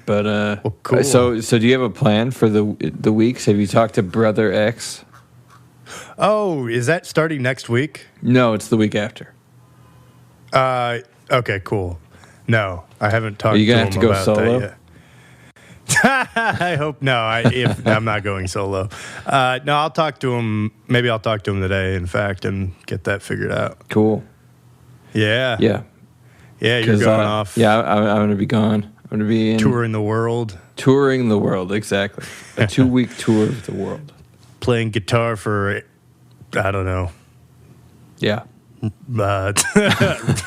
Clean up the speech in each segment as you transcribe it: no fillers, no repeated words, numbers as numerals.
But well, cool. So do you have a plan for the weeks? Have you talked to Brother X? Oh, is that starting next week? No, it's the week after. Okay, cool. No, I haven't talked to him Are you gonna have to go solo? That yet. I hope no. I'm not going solo. No, I'll talk to him. Maybe I'll talk to him today, in fact, and get that figured out. Cool. Yeah. Yeah. Yeah, you're going off. Yeah, I'm going to be gone. I'm going to be touring the world. Touring the world, exactly. A 2-week tour of the world. Playing guitar for, I don't know. Yeah.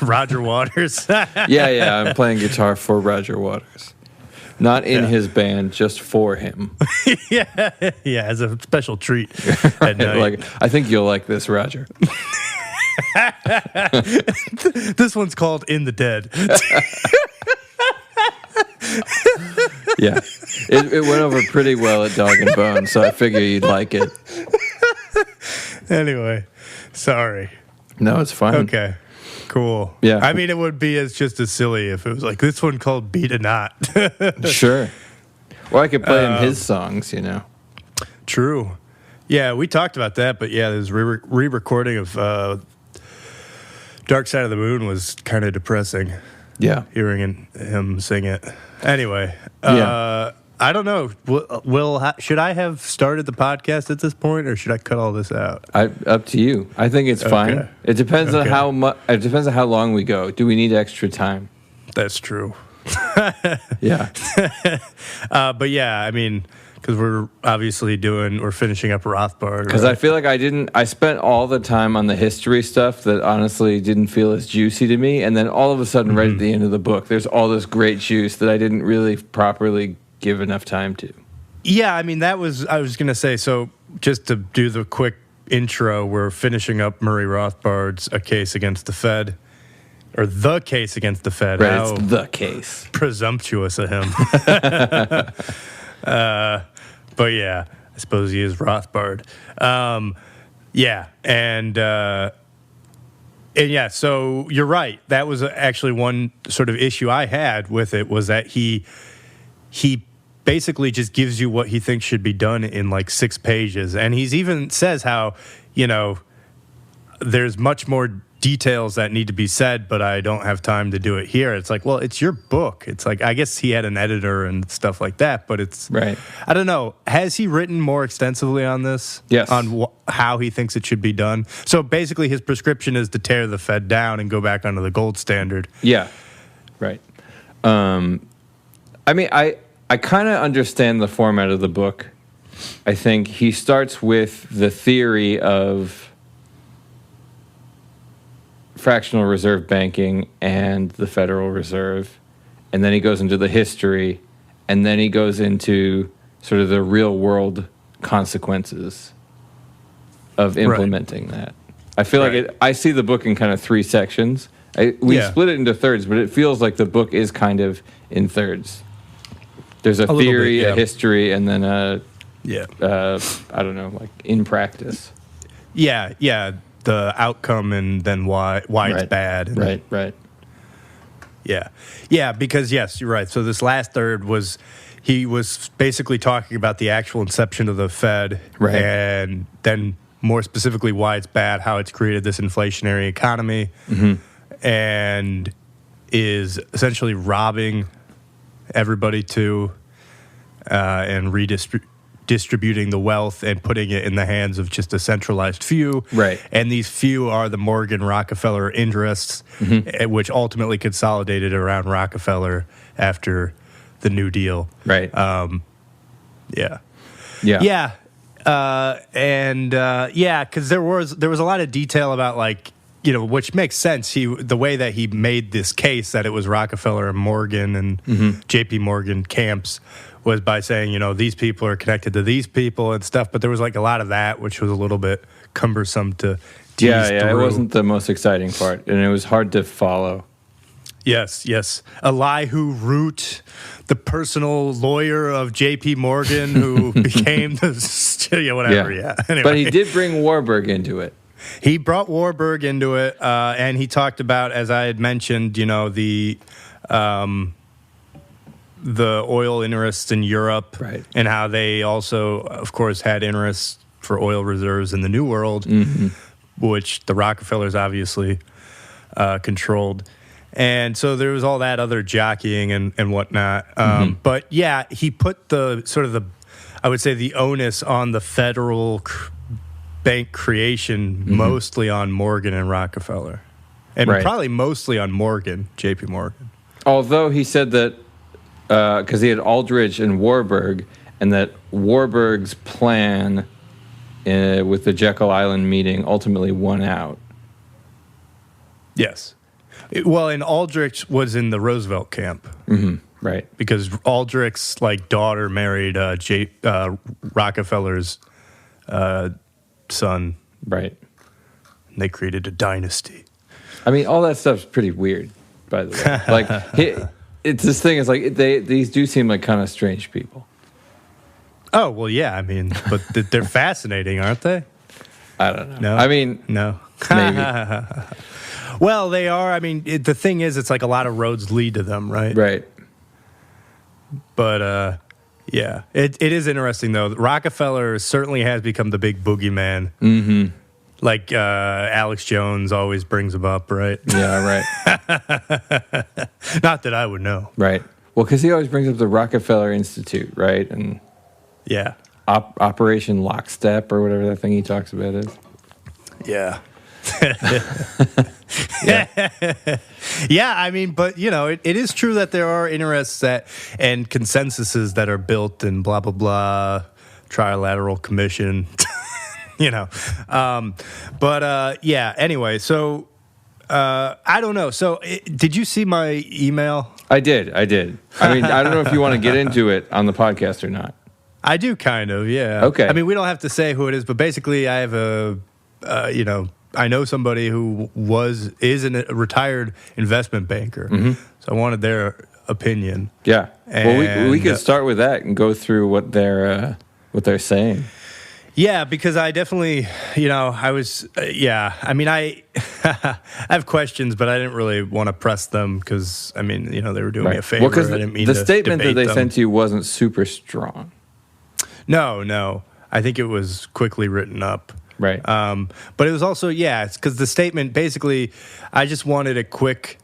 Roger Waters. Yeah, I'm playing guitar for Roger Waters. Not in his band, just for him. yeah, as a special treat at night. Like, I think you'll like this, Roger. This one's called In the Dead. Yeah. It went over pretty well at Dog and Bone, so I figure you'd like it. Anyway, sorry. No, it's fine. Okay, cool. Yeah. I mean, it would be just as silly if it was like this one called Beat a Knot. Sure. Or I could play him his songs, you know. True. Yeah, we talked about that, but yeah, this re-recording of Dark Side of the Moon was kind of depressing. Yeah. Hearing him sing it. Anyway, yeah. I don't know. Should I have started the podcast at this point, or should I cut all this out? Up to you. I think it's fine. It depends on how much. It depends on how long we go. Do we need extra time? That's true. Yeah. But yeah, I mean, because we're finishing up Rothbard. Because I feel like I spent all the time on the history stuff that honestly didn't feel as juicy to me. And then all of a sudden, right at the end of the book, there's all this great juice that I didn't really properly give enough time to. Yeah, I mean, I was going to say, so just to do the quick intro, we're finishing up Murray Rothbard's A Case Against the Fed. Or The Case Against the Fed. Right, it's The Case. Presumptuous of him. But yeah, I suppose he is Rothbard. Yeah, and yeah, so you're right. That was actually one sort of issue I had with it, was that he basically just gives you what he thinks should be done in like 6 pages. And he's even says how, there's much more details that need to be said, but I don't have time to do it here. It's like, well, it's your book. It's like, I guess he had an editor and stuff like that, but it's right. I don't know. Has he written more extensively on this? Yes. On how he thinks it should be done? So basically his prescription is to tear the Fed down and go back onto the gold standard. Yeah. Right. I mean, I kind of understand the format of the book. I think he starts with the theory of fractional reserve banking and the Federal Reserve, and then he goes into the history, and then he goes into sort of the real world consequences of implementing that. I feel like I see the book in kind of 3 sections. We split it into thirds, but it feels like the book is kind of in thirds. There's a theory, a history, and then I don't know, like in practice. Yeah, the outcome and then why it's bad. Right. Yeah, because yes, you're right. So this last third he was basically talking about the actual inception of the Fed, right, and then more specifically why it's bad, how it's created this inflationary economy, and is essentially robbing everybody too, and distributing the wealth and putting it in the hands of just a centralized few. Right. And these few are the Morgan Rockefeller interests, which ultimately consolidated around Rockefeller after the New Deal. Right. Yeah. Because there was a lot of detail about, like, which makes sense. The way that he made this case that it was Rockefeller and Morgan and J.P. Morgan camps was by saying, these people are connected to these people and stuff. But there was like a lot of that, which was a little bit cumbersome to tease through. It wasn't the most exciting part, and it was hard to follow. Yes. Elihu Root, the personal lawyer of J.P. Morgan, who became whatever. Yeah. Anyway. But he did bring Warburg into it. He brought Warburg into it, and he talked about, as I had mentioned, the the oil interests in Europe, Right. and how they also, of course, had interests for oil reserves in the New World, which the Rockefellers obviously controlled. And so there was all that other jockeying and whatnot. But yeah, he put I would say the onus on the federal bank creation mostly on Morgan and Rockefeller. And probably mostly on Morgan, J.P. Morgan. Although he said that, because he had Aldrich and Warburg, and that Warburg's plan with the Jekyll Island meeting ultimately won out. Yes. Well, and Aldrich was in the Roosevelt camp. Right. Because Aldrich's daughter married Rockefeller's son. Right. And they created a dynasty. I mean, all that stuff's pretty weird, by the way. It's this thing is these do seem like kind of strange people. Oh, well, yeah, I mean, but they're fascinating, aren't they? I don't know. No? I mean, no. Maybe. Well, they are. I mean, the thing is, it's like a lot of roads lead to them, right? Right. But, yeah, it is interesting, though. Rockefeller certainly has become the big boogeyman. Like Alex Jones always brings him up, right? Yeah, right. Not that I would know. Right. Well, because he always brings up the Rockefeller Institute, right? And yeah, Operation Lockstep or whatever that thing he talks about is. Yeah. Yeah, I mean, but, it is true that there are interests and consensuses that are built in blah, blah, blah, trilateral commission, But, yeah, anyway, so I don't know. So did you see my email? I did. I mean, I don't know if you want to get into it on the podcast or not. I do kind of, yeah. Okay. I mean, we don't have to say who it is, but basically I have I know somebody who is a retired investment banker. So I wanted their opinion. Yeah. Well, we could start with that and go through what they're saying. Yeah, because I definitely, I was, I mean, I have questions, but I didn't really want to press them because, I mean, they were doing me a favor. Well, because I didn't mean the to statement that they them. sent to you wasn't super strong. No. I think it was quickly written up. Right. But it was also, it's because the statement, basically, I just wanted a quick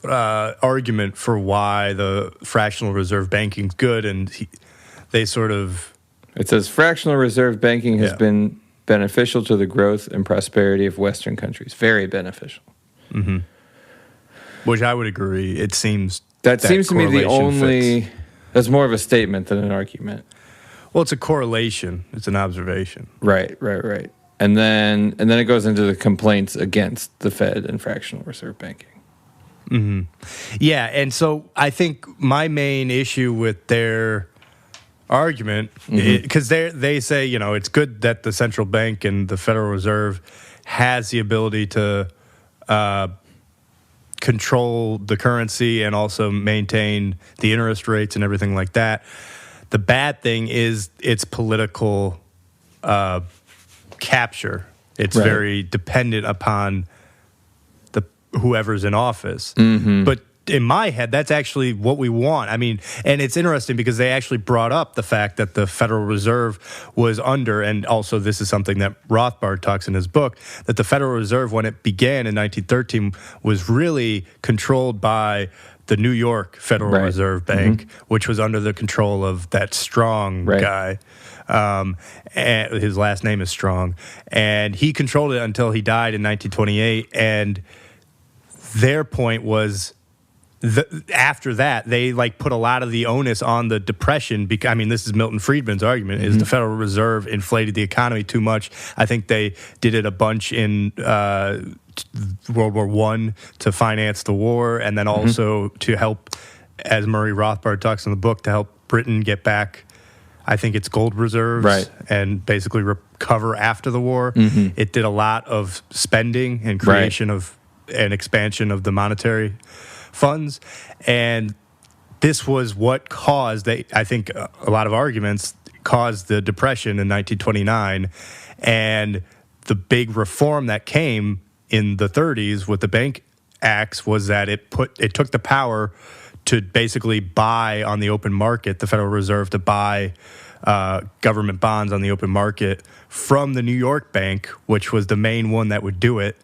argument for why the fractional reserve banking's good, and they sort of... It says fractional reserve banking has been beneficial to the growth and prosperity of Western countries. Very beneficial. Which I would agree. It seems... That seems to me the only... fits. That's more of a statement than an argument. Well, it's a correlation. It's an observation. Right. And then it goes into the complaints against the Fed and fractional reserve banking. Yeah, and so I think my main issue with their argument, because they say, it's good that the central bank and the Federal Reserve has the ability to control the currency and also maintain the interest rates and everything like that. The bad thing is its political capture. It's very dependent upon whoever's in office. But in my head, that's actually what we want. I mean, and it's interesting because they actually brought up the fact that the Federal Reserve was under, and also this is something that Rothbard talks in his book, that the Federal Reserve, when it began in 1913, was really controlled by the New York Federal Reserve Bank, which was under the control of that Strong guy. And his last name is Strong. And he controlled it until he died in 1928. And their point was, after that, they put a lot of the onus on the Depression. I mean, this is Milton Friedman's argument, is the Federal Reserve inflated the economy too much. I think they did it a bunch in World War I to finance the war, and then also to help, as Murray Rothbard talks in the book, to help Britain get back, I think it's gold reserves, and basically recover after the war. It did a lot of spending and creation of and expansion of the monetary funds, and this was what caused, I think, a lot of arguments caused the Depression in 1929, and the big reform that came in the 30s with the Bank Acts was that it took the power to basically buy on the open market, the Federal Reserve to buy government bonds on the open market from the New York Bank, which was the main one that would do it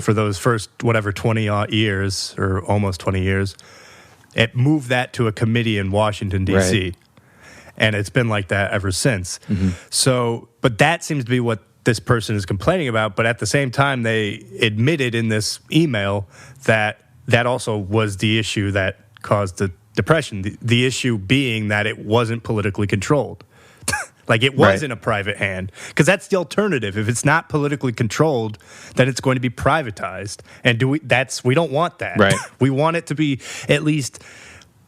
for those first, 20 years or almost 20 years. It moved that to a committee in Washington, D.C., Right. and it's been like that ever since. Mm-hmm. So, but that seems to be what this person is complaining about. But at the same time, they admitted in this email that also was the issue that caused the depression. The issue being that it wasn't politically controlled. Like it was in a private hand, because that's the alternative. If it's not politically controlled, then it's going to be privatized. And we don't want that. Right. We want it to be at least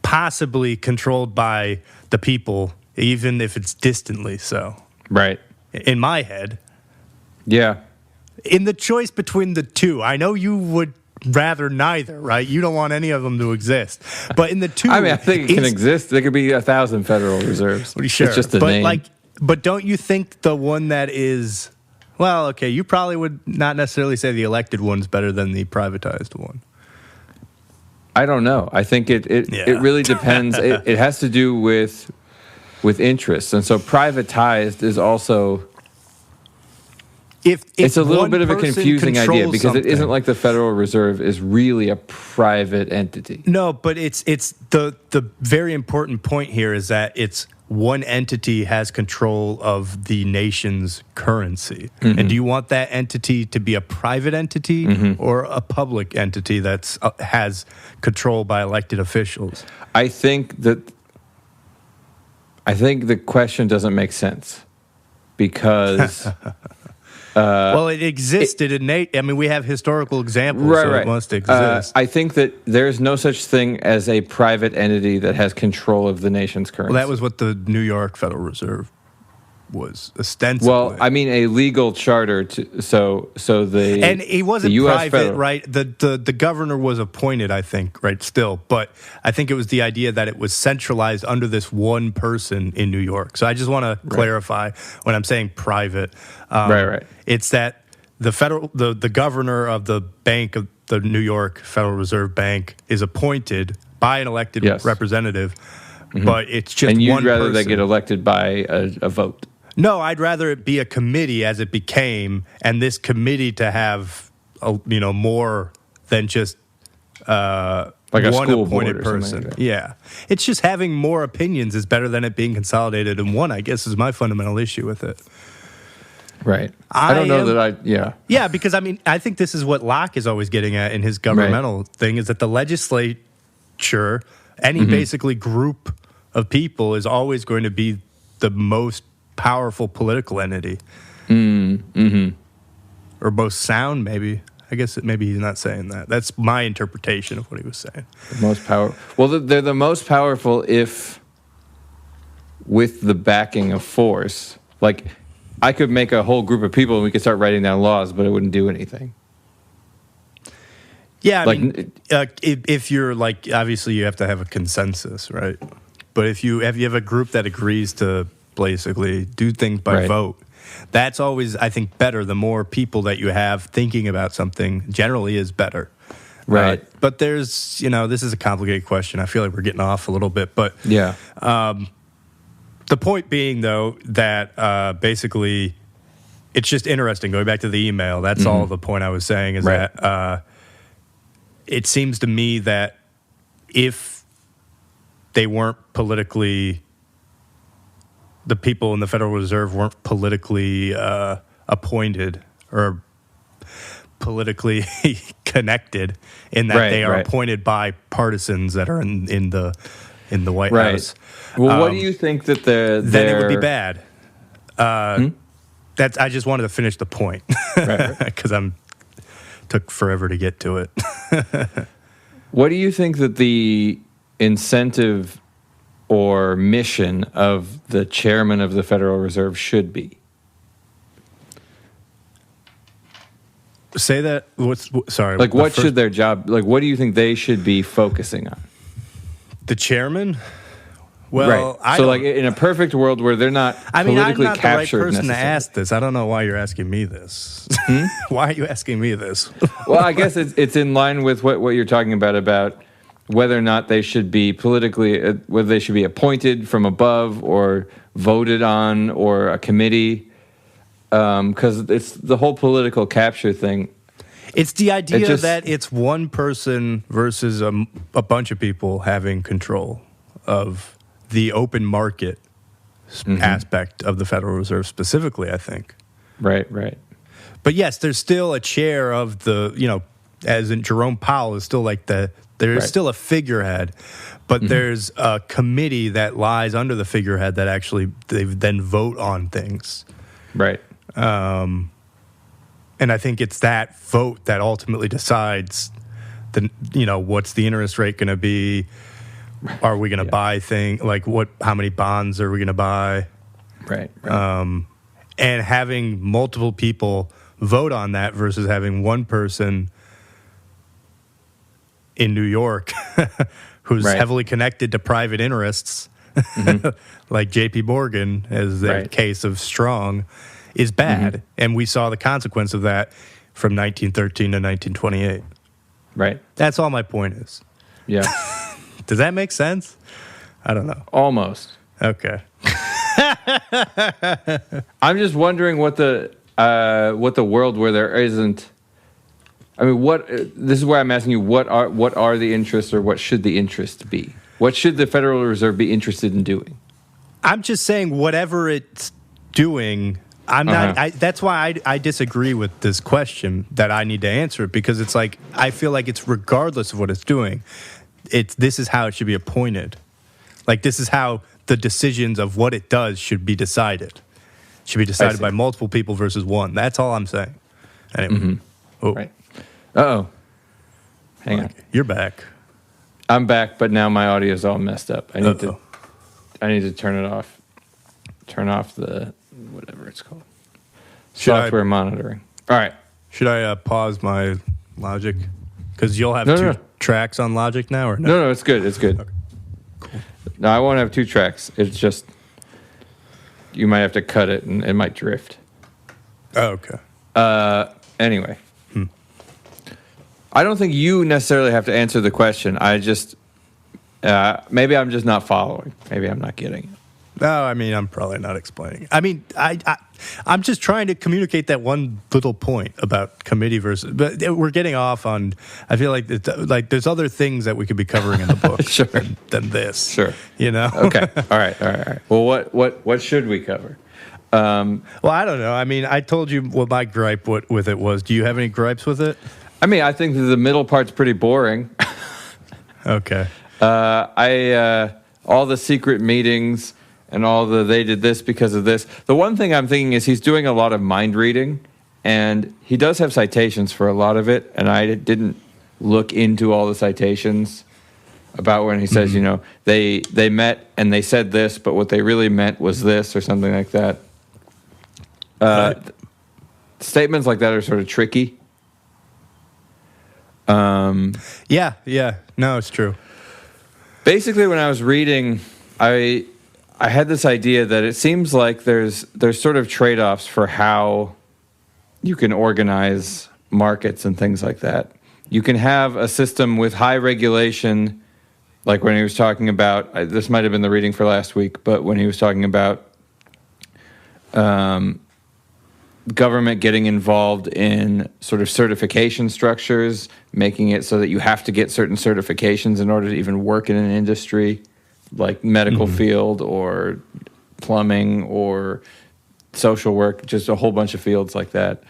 possibly controlled by the people, even if it's distantly so. Right. In my head. Yeah. In the choice between the two, I know you would rather neither, right? You don't want any of them to exist. But in the two, I mean, I think it can exist. There could be 1,000 Federal Reserves. Sure. It's just a name. But don't you think the one that is, well, okay, you probably would not necessarily say the elected one's better than the privatized one. I don't know. I think it really depends. It has to do with interests. And so privatized is also... It's a little bit of a confusing idea, because it isn't like the Federal Reserve is really a private entity. No, but it's the very important point here is that it's one entity has control of the nation's currency. Mm-hmm. And do you want that entity to be a private entity or a public entity that has control by elected officials? I think the question doesn't make sense, because... well, it existed innate. I mean, we have historical examples, so it must exist. I think that there's no such thing as a private entity that has control of the nation's currency. Well, that was what the New York Federal Reserve was ostensibly. Well, I mean, a legal charter. And he wasn't private, right? The governor was appointed, I think, right? Still, but I think it was the idea that it was centralized under this one person in New York. So I just want to clarify when I'm saying private. Right. It's that the governor of the bank of the New York Federal Reserve Bank is appointed by an elected representative, but it's just one person. And you'd rather they get elected by a vote? No, I'd rather it be a committee as it became, and this committee to have more than just like a one school appointed board or person. Like yeah, it's just having more opinions is better than it being consolidated in one, I guess, is my fundamental issue with it. Right. I don't know that Yeah, because I mean, I think this is what Locke is always getting at in his governmental thing, is that the legislature, any basically group of people, is always going to be the most powerful political entity. Or most sound, maybe. I guess maybe he's not saying that. That's my interpretation of what he was saying. The most powerful. Well, they're the most powerful if with the backing of force. Like, I could make a whole group of people and we could start writing down laws, but it wouldn't do anything. Yeah, I mean, if you're like, obviously you have to have a consensus, right? But if you have a group that agrees to basically do things by vote, that's always, I think, better. The more people that you have thinking about something generally is better. Right. But there's, this is a complicated question. I feel like we're getting off a little bit. But yeah. The point being, though, that basically it's just interesting. Going back to the email, that's all the point I was saying is that it seems to me that if they weren't politically, the people in the Federal Reserve weren't politically appointed or politically connected, in that they are appointed by partisans that are in the White House. Well, what do you think that then it would be bad. That's. I just wanted to finish the point because took forever to get to it. What do you think that the incentive or mission of the chairman of the Federal Reserve should be? Say that. Sorry. Like, what should their job? Like, what do you think they should be focusing on? The chairman. Well, so like in a perfect world where they're not politically I'm not captured the right person to necessarily. ask this. I don't know why you're asking me this. Why are you asking me this? Well, I guess it's in line with what you're talking about whether or not they should be politically, whether they should be appointed from above or voted on or a committee, because it's the whole political capture thing. It's the idea that it's one person versus a bunch of people having control of the open market aspect of the Federal Reserve specifically, I think. Right. But yes, there's still a chair of the, as in Jerome Powell is still like there's still a figurehead, but there's a committee that lies under the figurehead that actually they then vote on things. Right. And I think it's that vote that ultimately decides what's the interest rate going to be? Are we going to buy things like how many bonds are we going to buy? Right. And having multiple people vote on that versus having one person in New York who's heavily connected to private interests, like J.P. Morgan, as the case of Strong, is bad. And we saw the consequence of that from 1913 to 1928. Right. That's all my point is. Yeah. Does that make sense? I don't know. Almost. Okay. I'm just wondering what the world where there isn't. I mean, this is why I'm asking you, what are the interests, or what should the interests be? What should the Federal Reserve be interested in doing? I'm just saying whatever it's doing, I'm not. That's why I disagree with this question that I need to answer it, because it's like I feel like it's regardless of what it's doing, this is how it should be appointed. Like this is how the decisions of what it does should be decided. It should be decided by multiple people versus one. That's all I'm saying. Anyway. Right. Uh-oh. Hang on. You're back. I'm back, but now my audio is all messed up. I need to turn it off. Turn off the whatever it's called. Software monitoring. All right. Should I pause my Logic? Because you'll have two tracks on Logic now, or no? No, it's good. It's good. Okay. Cool. No, I won't have two tracks. It's just you might have to cut it, and it might drift. Oh, okay. Anyway. I don't think you necessarily have to answer the question. I just, maybe I'm just not following. Maybe I'm not getting it. No, I mean, I'm probably not explaining. I mean, I'm just trying to communicate that one little point about committee versus, but we're getting off on, I feel like there's other things that we could be covering in the book sure. than this. Sure. Okay. All right. Well, what should we cover? Well, I don't know. I mean, I told you what my gripe with it was. Do you have any gripes with it? I mean, I think the middle part's pretty boring. Okay. All the secret meetings and all they did this because of this. The one thing I'm thinking is he's doing a lot of mind reading, and he does have citations for a lot of it, and I didn't look into all the citations about when he says, they met and they said this, but what they really meant was this or something like that. Statements like that are sort of tricky. Yeah. No, it's true. Basically, when I was reading, I had this idea that it seems like there's sort of trade-offs for how you can organize markets and things like that. You can have a system with high regulation, like when he was talking about, this might have been the reading for last week, but when he was talking about government getting involved in sort of certification structures, making it so that you have to get certain certifications in order to even work in an industry, like medical field or plumbing or social work, just a whole bunch of fields like that.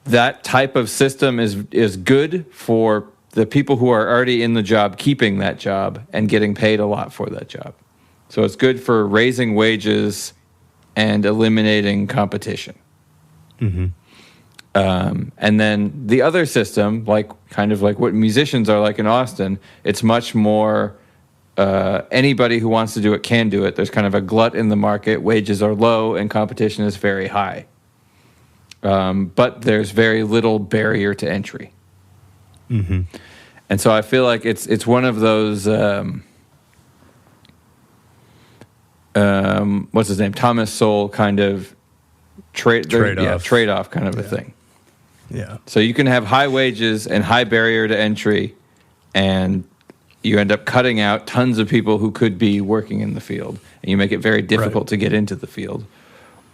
That type of system is good for the people who are already in the job, keeping that job and getting paid a lot for that job. So it's good for raising wages and eliminating competition. And then the other system, kind of like what musicians are like in Austin, it's much more anybody who wants to do it can do it. There's kind of a glut in the market, wages are low, and competition is very high. But there's very little barrier to entry. And so I feel like it's one of those... what's his name? Thomas Sowell kind of trade-off kind of a thing. Yeah. So you can have high wages and high barrier to entry, and you end up cutting out tons of people who could be working in the field, and you make it very difficult to get into the field.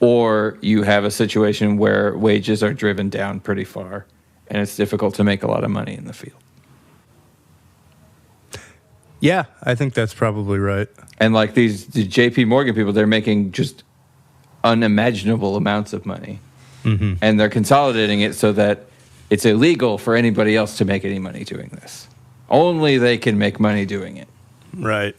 Or you have a situation where wages are driven down pretty far, and it's difficult to make a lot of money in the field. Yeah, I think that's probably right. And like the JP Morgan people, they're making just unimaginable amounts of money. Mm-hmm. And they're consolidating it so that it's illegal for anybody else to make any money doing this. Only they can make money doing it. Right.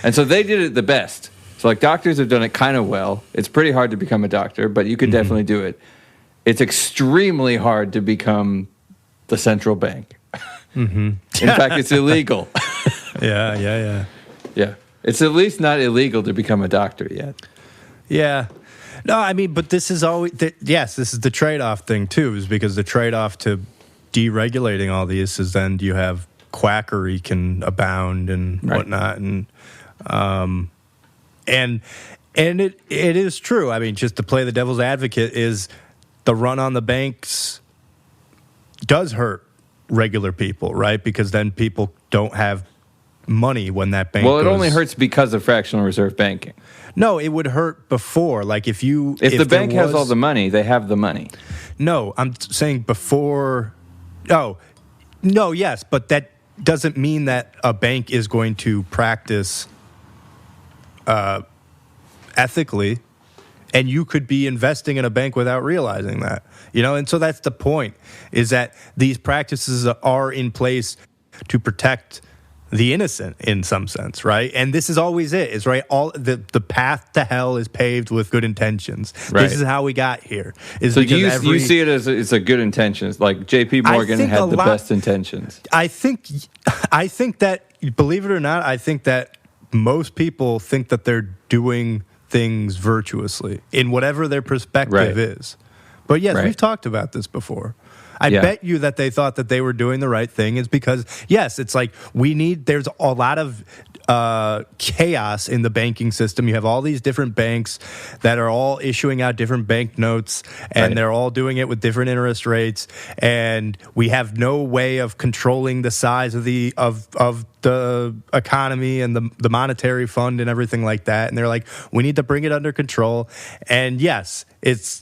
And so they did it the best. So like doctors have done it kind of well. It's pretty hard to become a doctor, but you could definitely do it. It's extremely hard to become the central bank. In fact, it's illegal. Yeah. It's at least not illegal to become a doctor yet. Yeah. No, I mean, but this is always, this is the trade-off thing, too, is because the trade-off to deregulating all these is then you have quackery can abound and whatnot. And it is true. I mean, just to play the devil's advocate is the run on the banks does hurt regular people, right? Because then people don't have money when that bank Well, it only hurts because of fractional reserve banking. No, it would hurt before. Like if the bank has all the money, they have the money. No, I'm saying before. Oh, no, yes, but that doesn't mean that a bank is going to practice ethically, and you could be investing in a bank without realizing that. And so that's the point, is that these practices are in place to protect the innocent in some sense, right? And this is always it, is right. All the path to hell is paved with good intentions. Right. This is how we got here. So do you see it as it's a good intentions? Like J.P. Morgan had the best intentions. I think that, believe it or not, I think that most people think that they're doing things virtuously in whatever their perspective is. But yes, we've talked about this before. I bet you that they thought that they were doing the right thing is because, yes, it's like there's a lot of chaos in the banking system. You have all these different banks that are all issuing out different banknotes, and they're all doing it with different interest rates, and we have no way of controlling the size of the economy and the monetary fund and everything like that. And they're like, we need to bring it under control. And yes,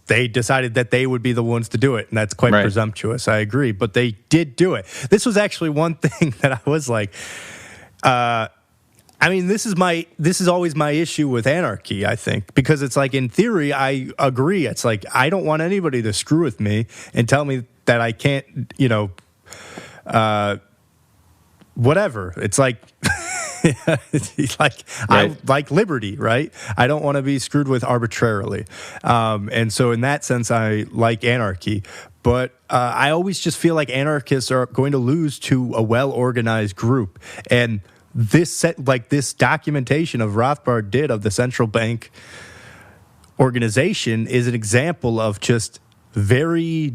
they decided that they would be the ones to do it, and that's quite presumptuous. I agree, but they did do it. This was actually one thing that I was like, I mean, this is always my issue with anarchy, I think, because it's like, in theory, I agree. It's like, I don't want anybody to screw with me and tell me that I can't, whatever. It's like, I like liberty, right? I don't want to be screwed with arbitrarily. And so in that sense, I like anarchy. But I always just feel like anarchists are going to lose to a well-organized group. And this documentation of Rothbard did of the central bank organization is an example of just very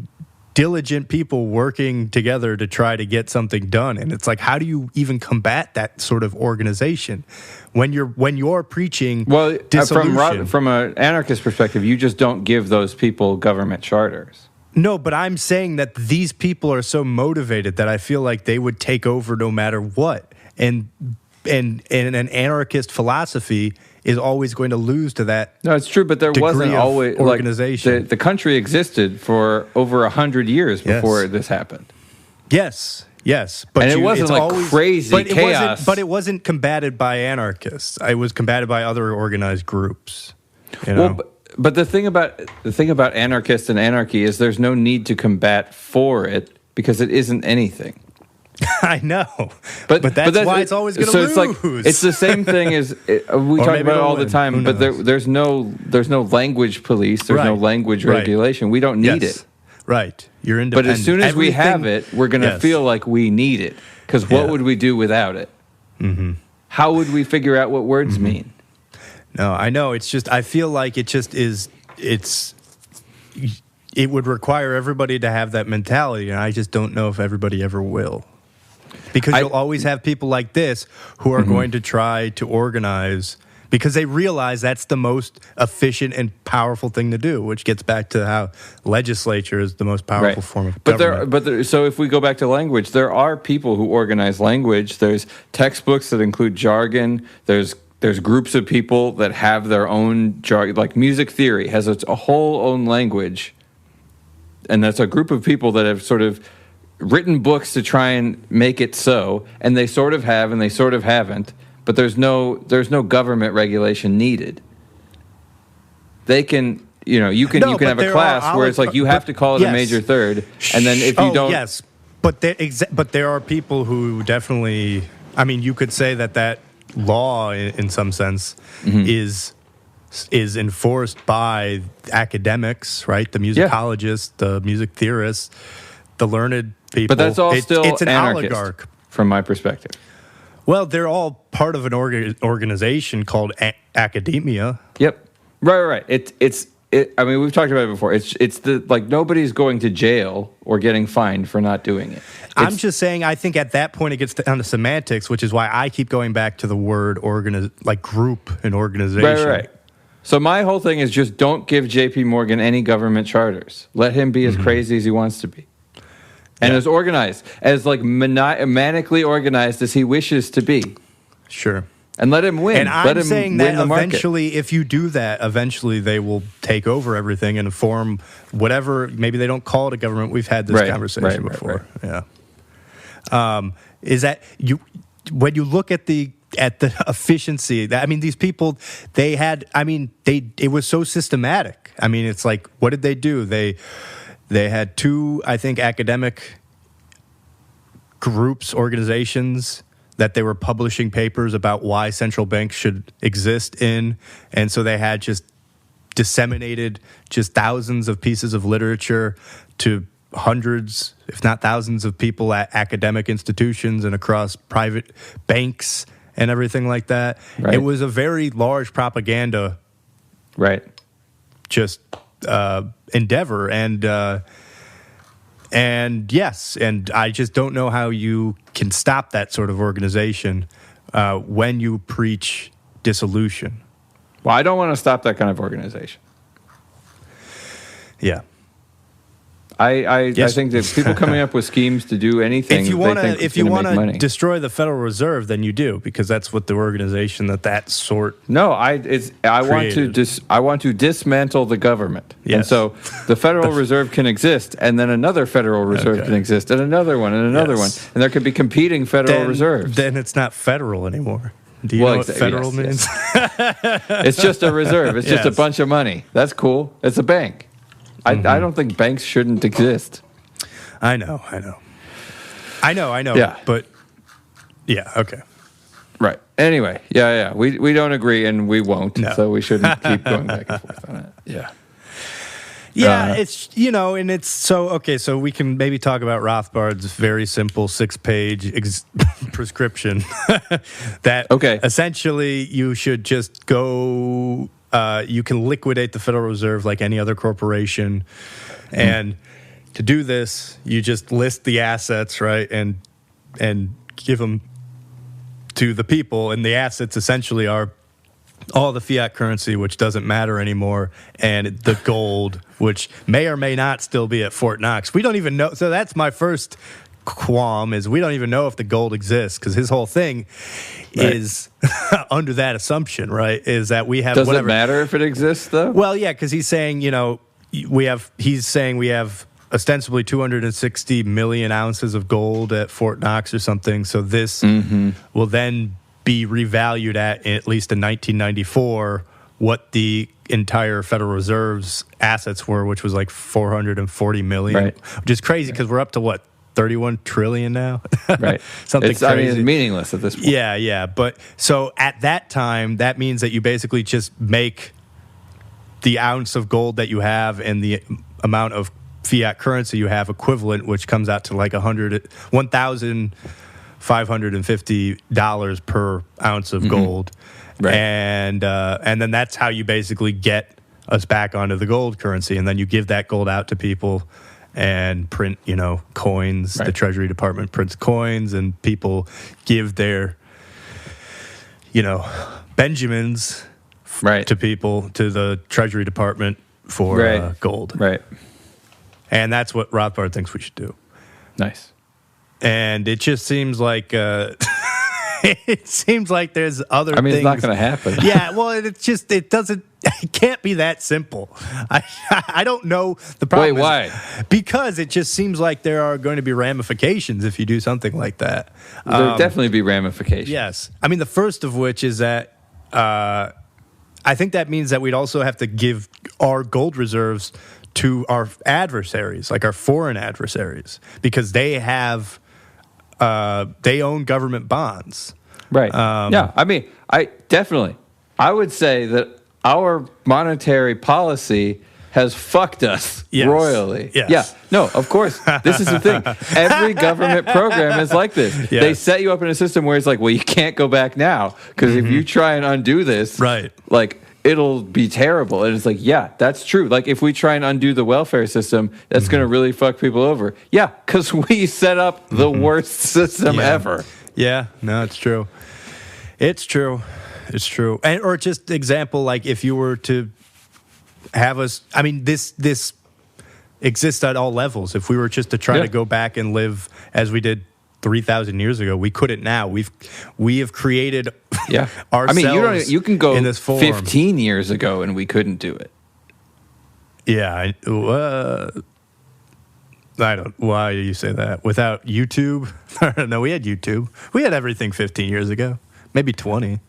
diligent people working together to try to get something done. And it's like, how do you even combat that sort of organization when you're preaching dissolution? From an anarchist perspective, you just don't give those people government charters. No, but I'm saying that these people are so motivated that I feel like they would take over no matter what. And an anarchist philosophy is always going to lose to that. No, it's true, but there wasn't always organization. Like, the country existed for over 100 years before this happened. Yes, but and it wasn't like always, crazy chaos. But it wasn't combated by anarchists. It was combated by other organized groups. Well, but the thing about anarchists and anarchy is there's no need to combat for it because it isn't anything. I know, but that's why it's always going to lose. It's the same thing as we talk about it all the time. But there's no language police. There's no language regulation. We don't need it. Right, you're independent. But as soon as we have it, we're going to feel like we need it. Because what would we do without it? Mm-hmm. How would we figure out what words mean? No, I know. It's just I feel like it just is. It would require everybody to have that mentality, and I just don't know if everybody ever will. Because you'll always have people like this who are going to try to organize because they realize that's the most efficient and powerful thing to do, which gets back to how legislature is the most powerful form of government. So if we go back to language, there are people who organize language. There's textbooks that include jargon. There's groups of people that have their own jargon, like music theory has a whole own language. And that's a group of people that have sort of written books to try and make it so, and they sort of have and they sort of haven't. But there's no government regulation needed. They can, you can have a class where it's like you have to call it a major third, and then if you don't, yes, but there are people who definitely. I mean, you could say that law, in some sense, is enforced by academics, right? The musicologists, the music theorists, the learned people. But that's all it's an anarchist, oligarch, from my perspective. Well, they're all part of an organization called academia. Yep. Right. I mean, we've talked about it before. It's nobody's going to jail or getting fined for not doing it. I'm just saying, I think at that point it gets down to semantics, which is why I keep going back to the word group and organization. Right. So my whole thing is just don't give J.P. Morgan any government charters. Let him be as crazy as he wants to be. And as organized, as manically organized as he wishes to be. Sure. And let him win. And I'm saying that eventually, if you do that, eventually they will take over everything and form whatever. Maybe they don't call it a government. We've had this conversation before. Right. Yeah. Is that you? When you look at the efficiency, these people, it was so systematic. I mean, it's like, what did they do? They had two, I think, academic groups, organizations, that they were publishing papers about why central banks should exist in. And so they had just disseminated just thousands of pieces of literature to hundreds, if not thousands of people at academic institutions and across private banks and everything like that. Right. It was a very large propaganda endeavor, and yes, and I just don't know how you can stop that sort of organization when you preach dissolution. Well, I don't want to stop that kind of organization. Yeah. I think that people coming up with schemes to do anything, if you want to destroy the Federal Reserve, then you do, because that's what the organization that sort. No, I want to dismantle the government, and so the Federal Reserve can exist, and then another Federal Reserve can exist, and another one, and another one, and there could be competing Federal Reserves. Then it's not federal anymore. Do you know what federal means? Yes. It's just a reserve. It's just a bunch of money. That's cool. It's a bank. I don't think banks shouldn't exist. I know. Yeah. But, yeah, okay. Right. Anyway, yeah. We don't agree, and we won't, so we shouldn't keep going back and forth on it. Yeah. Yeah, it's, and it's so, okay, so we can maybe talk about Rothbard's very simple 6-page prescription that essentially you should just go... you can liquidate the Federal Reserve like any other corporation. And to do this, you just list the assets, right, and give them to the people. And the assets essentially are all the fiat currency, which doesn't matter anymore, and the gold, which may or may not still be at Fort Knox. We don't even know. So that's my first qualm, is we don't even know if the gold exists, because his whole thing is under that assumption, right? Is that we have Does it matter if it exists, though? Well, yeah, because he's saying, we have ostensibly 260 million ounces of gold at Fort Knox or something. So this will then be revalued at least in 1994, what the entire Federal Reserve's assets were, which was like 440 million, which is crazy because we're up to what? 31 trillion now? Right. Something crazy. I mean, it's meaningless at this point. Yeah. But so at that time, that means that you basically just make the ounce of gold that you have and the amount of fiat currency you have equivalent, which comes out to like $1,550 per ounce of gold. Right. And then that's how you basically get us back onto the gold currency. And then you give that gold out to people and print, coins. Right. The Treasury Department prints coins, and people give their Benjamins Right. to people, to the Treasury Department for gold. Right. And that's what Rothbard thinks we should do. Nice. And it just seems like there's other things. It's not going to happen. Yeah, well, it can't be that simple. I don't know the problem. Wait, why? Because it just seems like there are going to be ramifications if you do something like that. There'll definitely be ramifications. Yes. The first of which is that I think that means that we'd also have to give our gold reserves to our adversaries, like our foreign adversaries, because they own government bonds. Right. I would say that our monetary policy has fucked us royally. Yes. Yeah. No, of course. This is the thing. Every government program is like this. Yes. They set you up in a system where it's like, well, you can't go back now because if you try and undo this, it'll be terrible. And it's like, yeah, that's true. Like if we try and undo the welfare system, that's going to really fuck people over. Yeah, because we set up the worst system ever. Yeah, no, it's true. It's true. And, or just example, like if you were to have us, this exists at all levels. If we were just to try to go back and live as we did 3,000 years ago, we couldn't now. We have created ourselves you can go in this form. 15 years ago and we couldn't do it. Yeah. I don't. Why do you say that? Without YouTube? No, we had YouTube. We had everything 15 years ago. Maybe 20.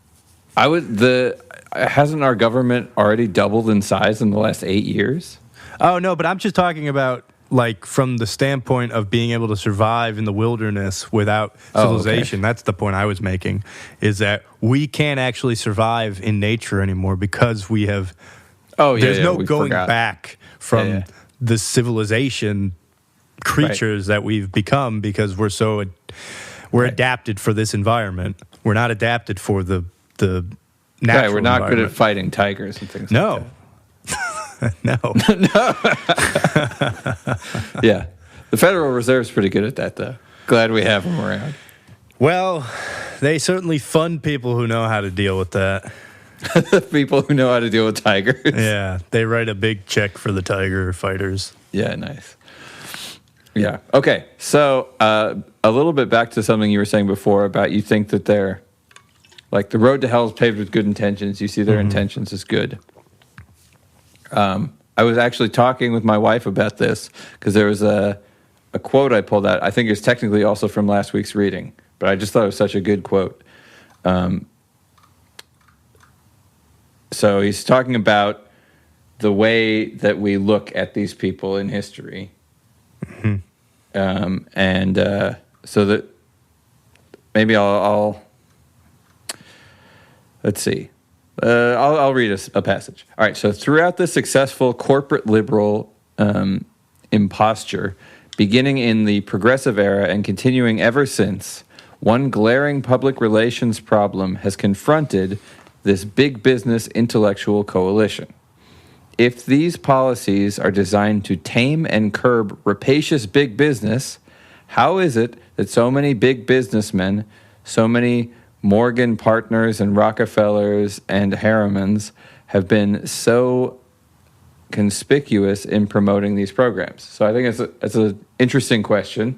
Hasn't our government already doubled in size in the last 8 years? Oh, no, but I'm just talking about, like, from the standpoint of being able to survive in the wilderness without civilization. That's the point I was making, is that we can't actually survive in nature anymore because we have... there's no going back from the civilization creatures that we've become because we're adapted for this environment. We're not adapted for the natural we're not good at environment. fighting tigers and things like that. No. Yeah. The Federal Reserve's pretty good at that, though. Glad we have them around. Well, they certainly fund people who know how to deal with that. People who know how to deal with tigers. Yeah, they write a big check for the tiger fighters. Yeah, nice. Yeah. Okay, so a little bit back to something you were saying before about you think that they're, like, the road to hell is paved with good intentions. You see their intentions as good. I was actually talking with my wife about this because there was a quote I pulled out. I think it's technically also from last week's reading, but I just thought it was such a good quote. So he's talking about the way that we look at these people in history. So that maybe I'll let's see. I'll read a passage. All right, so throughout the successful corporate liberal imposture, beginning in the progressive era and continuing ever since, one glaring public relations problem has confronted this big business intellectual coalition. If these policies are designed to tame and curb rapacious big business, how is it that so many big businessmen, so many Morgan partners and Rockefellers and Harrimans have been so conspicuous in promoting these programs? So I think it's an interesting question.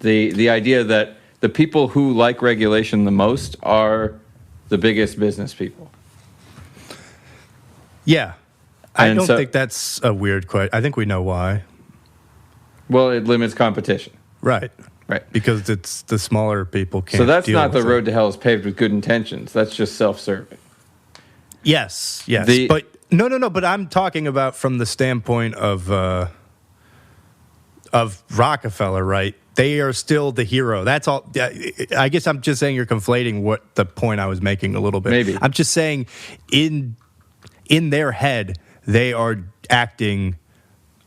The idea that the people who like regulation the most are the biggest business people. Yeah. I don't think that's a weird question. I think we know why. Well, it limits competition. Right. Right. Because it's the smaller people can't. So that's deal not the with road to hell is paved with good intentions. That's just self-serving. Yes. But no. But I'm talking about from the standpoint of Rockefeller, right? They are still the hero. That's all. I guess I'm just saying you're conflating what the point I was making a little bit. Maybe. I'm just saying in their head, they are acting,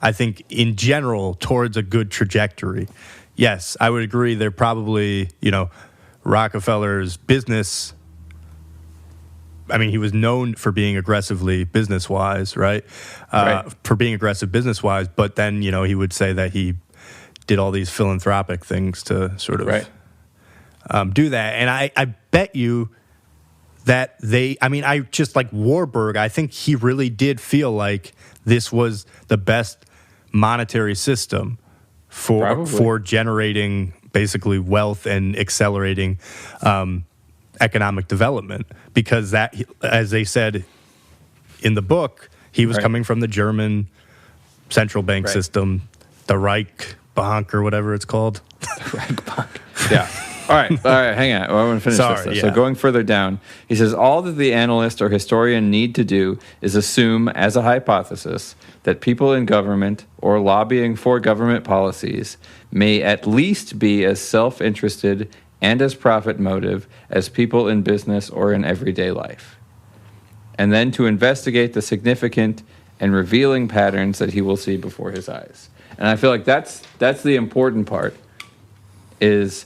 I think, in general, towards a good trajectory. Yes, I would agree. They're probably, Rockefeller's business. I mean, he was known for being aggressively business-wise, right? For being aggressive business-wise, but then, he would say that he did all these philanthropic things to sort of do that. And I bet you that I just like Warburg, I think he really did feel like this was the best monetary system for generating basically wealth and accelerating economic development, because that, as they said in the book, he was coming from the German central bank system, the Reich Bank or whatever it's called. The Reich Bank. Yeah. All right, hang on. I want to finish this. Yeah. So going further down, he says, all that the analyst or historian need to do is assume as a hypothesis that people in government or lobbying for government policies may at least be as self-interested and as profit motive as people in business or in everyday life. And then to investigate the significant and revealing patterns that he will see before his eyes. And I feel like that's the important part, is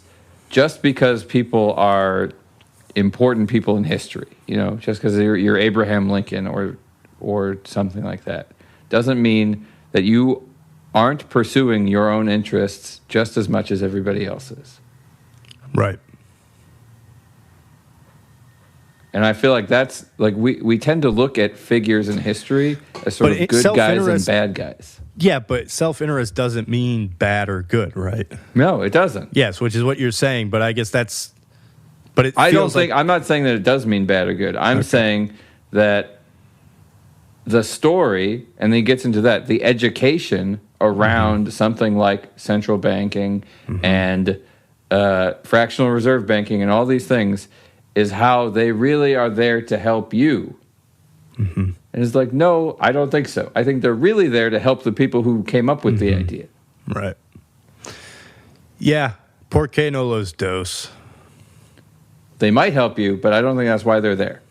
just because people are important people in history, just because you're Abraham Lincoln or something like that, doesn't mean that you aren't pursuing your own interests just as much as everybody else is. Right. And I feel like that's like we tend to look at figures in history as sort of good guys and bad guys. Yeah, but self-interest doesn't mean bad or good, right? No, it doesn't. Yes, which is what you're saying, but I guess that's... But it I'm not saying that it does mean bad or good. I'm saying that the story, and then he gets into that, the education around something like central banking and fractional reserve banking and all these things is how they really are there to help you. And it's like, no, I don't think so. I think they're really there to help the people who came up with the idea. Right. Yeah. Por qué no los dos? They might help you, but I don't think that's why they're there.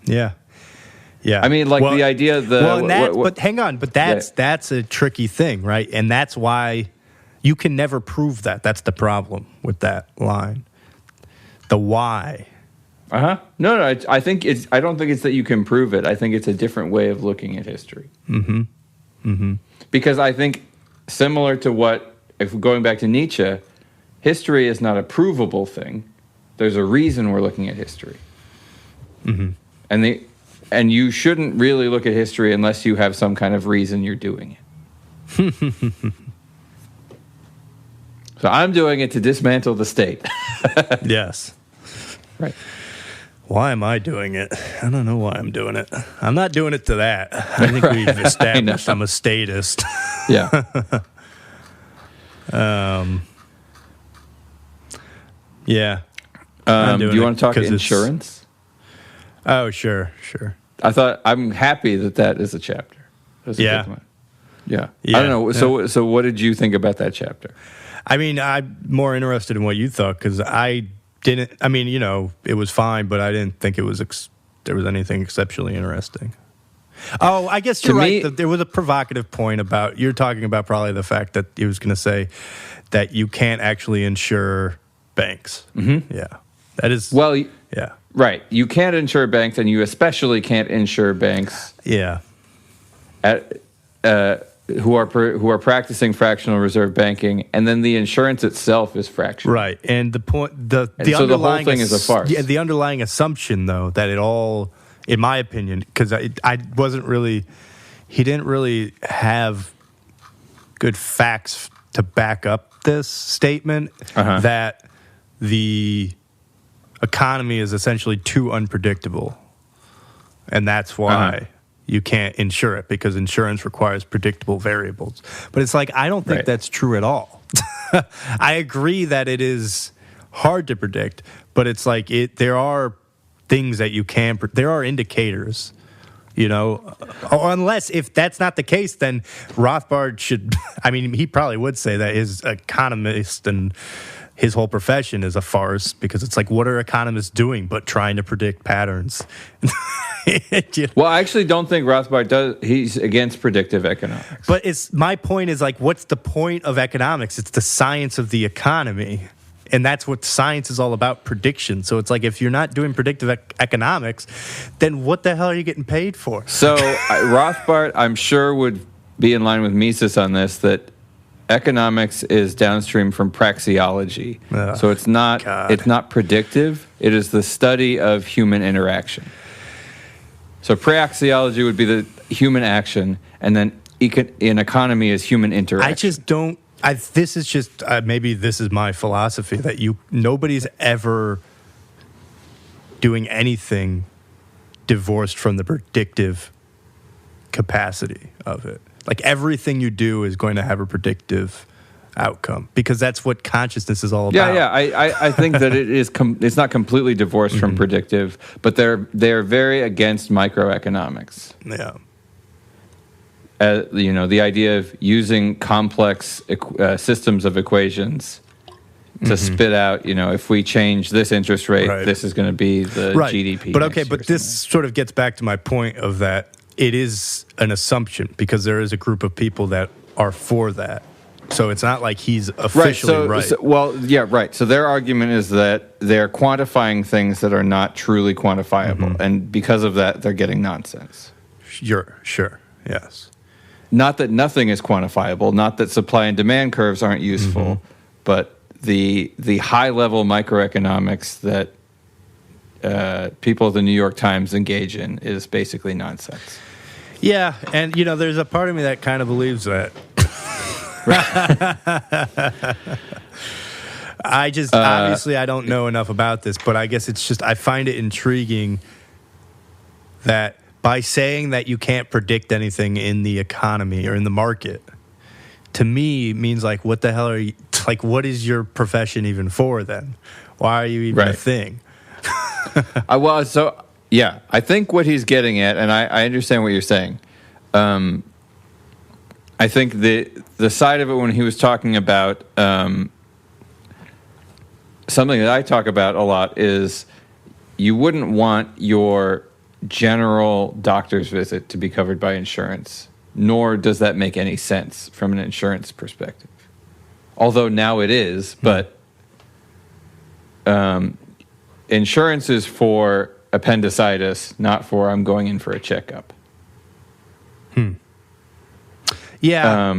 Yeah. Yeah. I mean, like the idea... but hang on. But that's a tricky thing, right? And that's why you can never prove that. That's the problem with that line. The why. No, I think it's. I don't think it's that you can prove it. I think it's a different way of looking at history. Because I think, similar to if going back to Nietzsche, history is not a provable thing. There's a reason we're looking at history. And you shouldn't really look at history unless you have some kind of reason you're doing it. So I'm doing it to dismantle the state. Yes. Right. Why am I doing it? I don't know why I'm doing it. I'm not doing it to that. I think we've established I'm a statist. Yeah. Yeah. Do you want to talk insurance? Oh, sure. I'm happy that is a chapter. That's a good one. Yeah. I don't know. So what did you think about that chapter? I mean, I'm more interested in what you thought, because I didn't. I mean, it was fine, but I didn't think there was anything exceptionally interesting. Oh, I guess you're right. There was a provocative point about, you're talking about probably the fact that he was going to say that you can't actually insure banks. Yeah, that is. Well, yeah, right. You can't insure banks, and you especially can't insure banks. Yeah. Who are practicing fractional reserve banking, and then the insurance itself is fractional. Right, and the so the whole thing is a farce. Yeah, the underlying assumption, though, that it all, in my opinion, because I wasn't really, he didn't really have good facts to back up this statement that the economy is essentially too unpredictable, and that's why. You can't insure it, because insurance requires predictable variables. But it's like, I don't think that's true at all. I agree that it is hard to predict, but it's like there are things that you can, there are indicators, unless if that's not the case, then Rothbard should, I mean, he probably would say that his economist and his whole profession is a farce, because it's like, what are economists doing but trying to predict patterns? Well, I actually don't think Rothbard does. He's against predictive economics. But my point is, like, what's the point of economics? It's the science of the economy. And that's what science is all about, prediction. So it's like, if you're not doing predictive economics, then what the hell are you getting paid for? So Rothbard, I'm sure, would be in line with Mises on this, that economics is downstream from praxeology. So it's not predictive. It is the study of human interaction. So praxeology would be the human action, and then in economy is human interaction. I just don't. This is just maybe this is my philosophy that nobody's ever doing anything divorced from the predictive capacity of it. Like everything you do is going to have a predictive outcome because that's what consciousness is all about. Yeah. I think that it's not completely divorced from predictive, but they're very against microeconomics. Yeah. The idea of using complex systems of equations to spit out, if we change this interest rate, this is going to be the GDP. But okay, but this sort of gets back to my point of that it is an assumption because there is a group of people that are for that. So it's not like he's officially right. So their argument is that they're quantifying things that are not truly quantifiable. And because of that, they're getting nonsense. Sure, yes. Not that nothing is quantifiable, not that supply and demand curves aren't useful, but the high-level microeconomics that people at the New York Times engage in is basically nonsense. Yeah, and there's a part of me that kind of believes that. I just obviously I don't know enough about this, but I guess it's just I find it intriguing that by saying that you can't predict anything in the economy or in the market, to me means like what the hell are you like? What is your profession even for then? Why are you even a thing? I think what he's getting at, and I understand what you're saying. I think the side of it when he was talking about something that I talk about a lot is you wouldn't want your general doctor's visit to be covered by insurance, nor does that make any sense from an insurance perspective. Although now it is, but insurance is for appendicitis, not for I'm going in for a checkup. Yeah.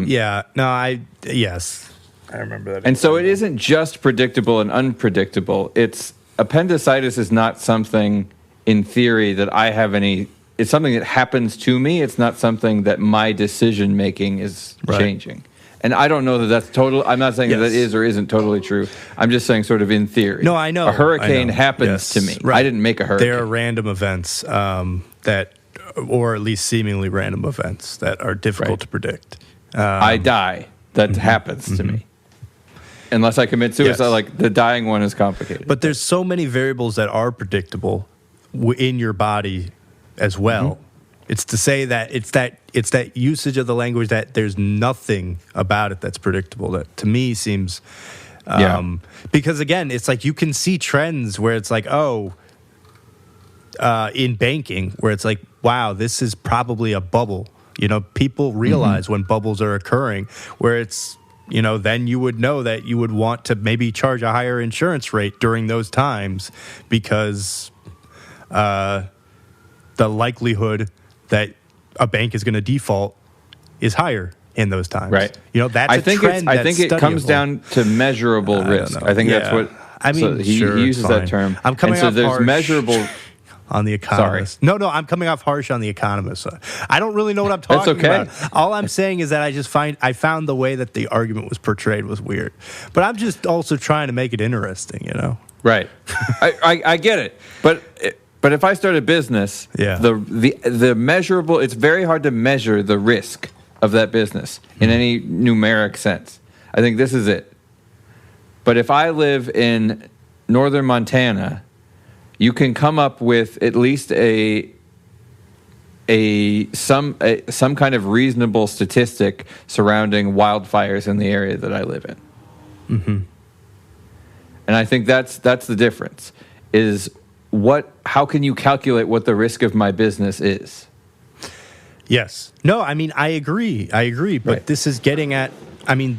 No, yes. I remember that. And so it isn't just predictable and unpredictable. It's appendicitis is not something in theory that I have any. It's something that happens to me. It's not something that my decision making is changing. And I don't know that that's total. I'm not saying that is or isn't totally true. I'm just saying sort of in theory. No, I know. A hurricane happens to me. Right. I didn't make a hurricane. There are random events or at least seemingly random events that are difficult to predict. I die. That happens to me. Unless I commit suicide, like the dying one is complicated. But there's so many variables that are predictable in your body as well. It's to say that it's that usage of the language that there's nothing about it that's predictable. That to me seems because again, it's like you can see trends where it's like in banking where it's like wow, this is probably a bubble. People realize when bubbles are occurring where it's then you would know that you would want to maybe charge a higher insurance rate during those times because the likelihood that a bank is going to default is higher in those times. Right. That's a trend. I think it comes down to measurable risk. I think that's what. I mean, he uses that term. I'm coming off there's harsh measurable. On the Economist. Sorry. No, I'm coming off harsh on the Economist. I don't really know what I'm talking about. All I'm saying is that I found the way that the argument was portrayed was weird. But I'm just also trying to make it interesting, Right. I get it. But if I start a business, the measurable, it's very hard to measure the risk of that business in any numeric sense. I think this is it. But if I live in northern Montana, you can come up with at least some kind of reasonable statistic surrounding wildfires in the area that I live in. And I think that's the difference. Is how can you calculate what the risk of my business is? Yes. No, I mean I agree. But this is getting at. I mean,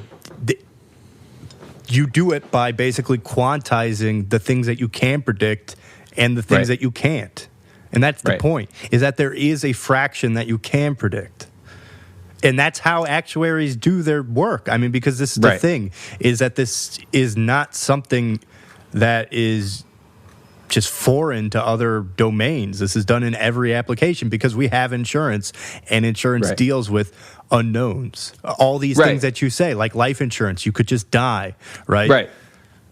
you do it by basically quantizing the things that you can predict. And the things that you can't. And that's the point, is that there is a fraction that you can predict. And that's how actuaries do their work. I mean, because this is the thing, is that this is not something that is just foreign to other domains. This is done in every application because we have insurance, and insurance deals with unknowns. All these things that you say, like life insurance, you could just die, right? Right.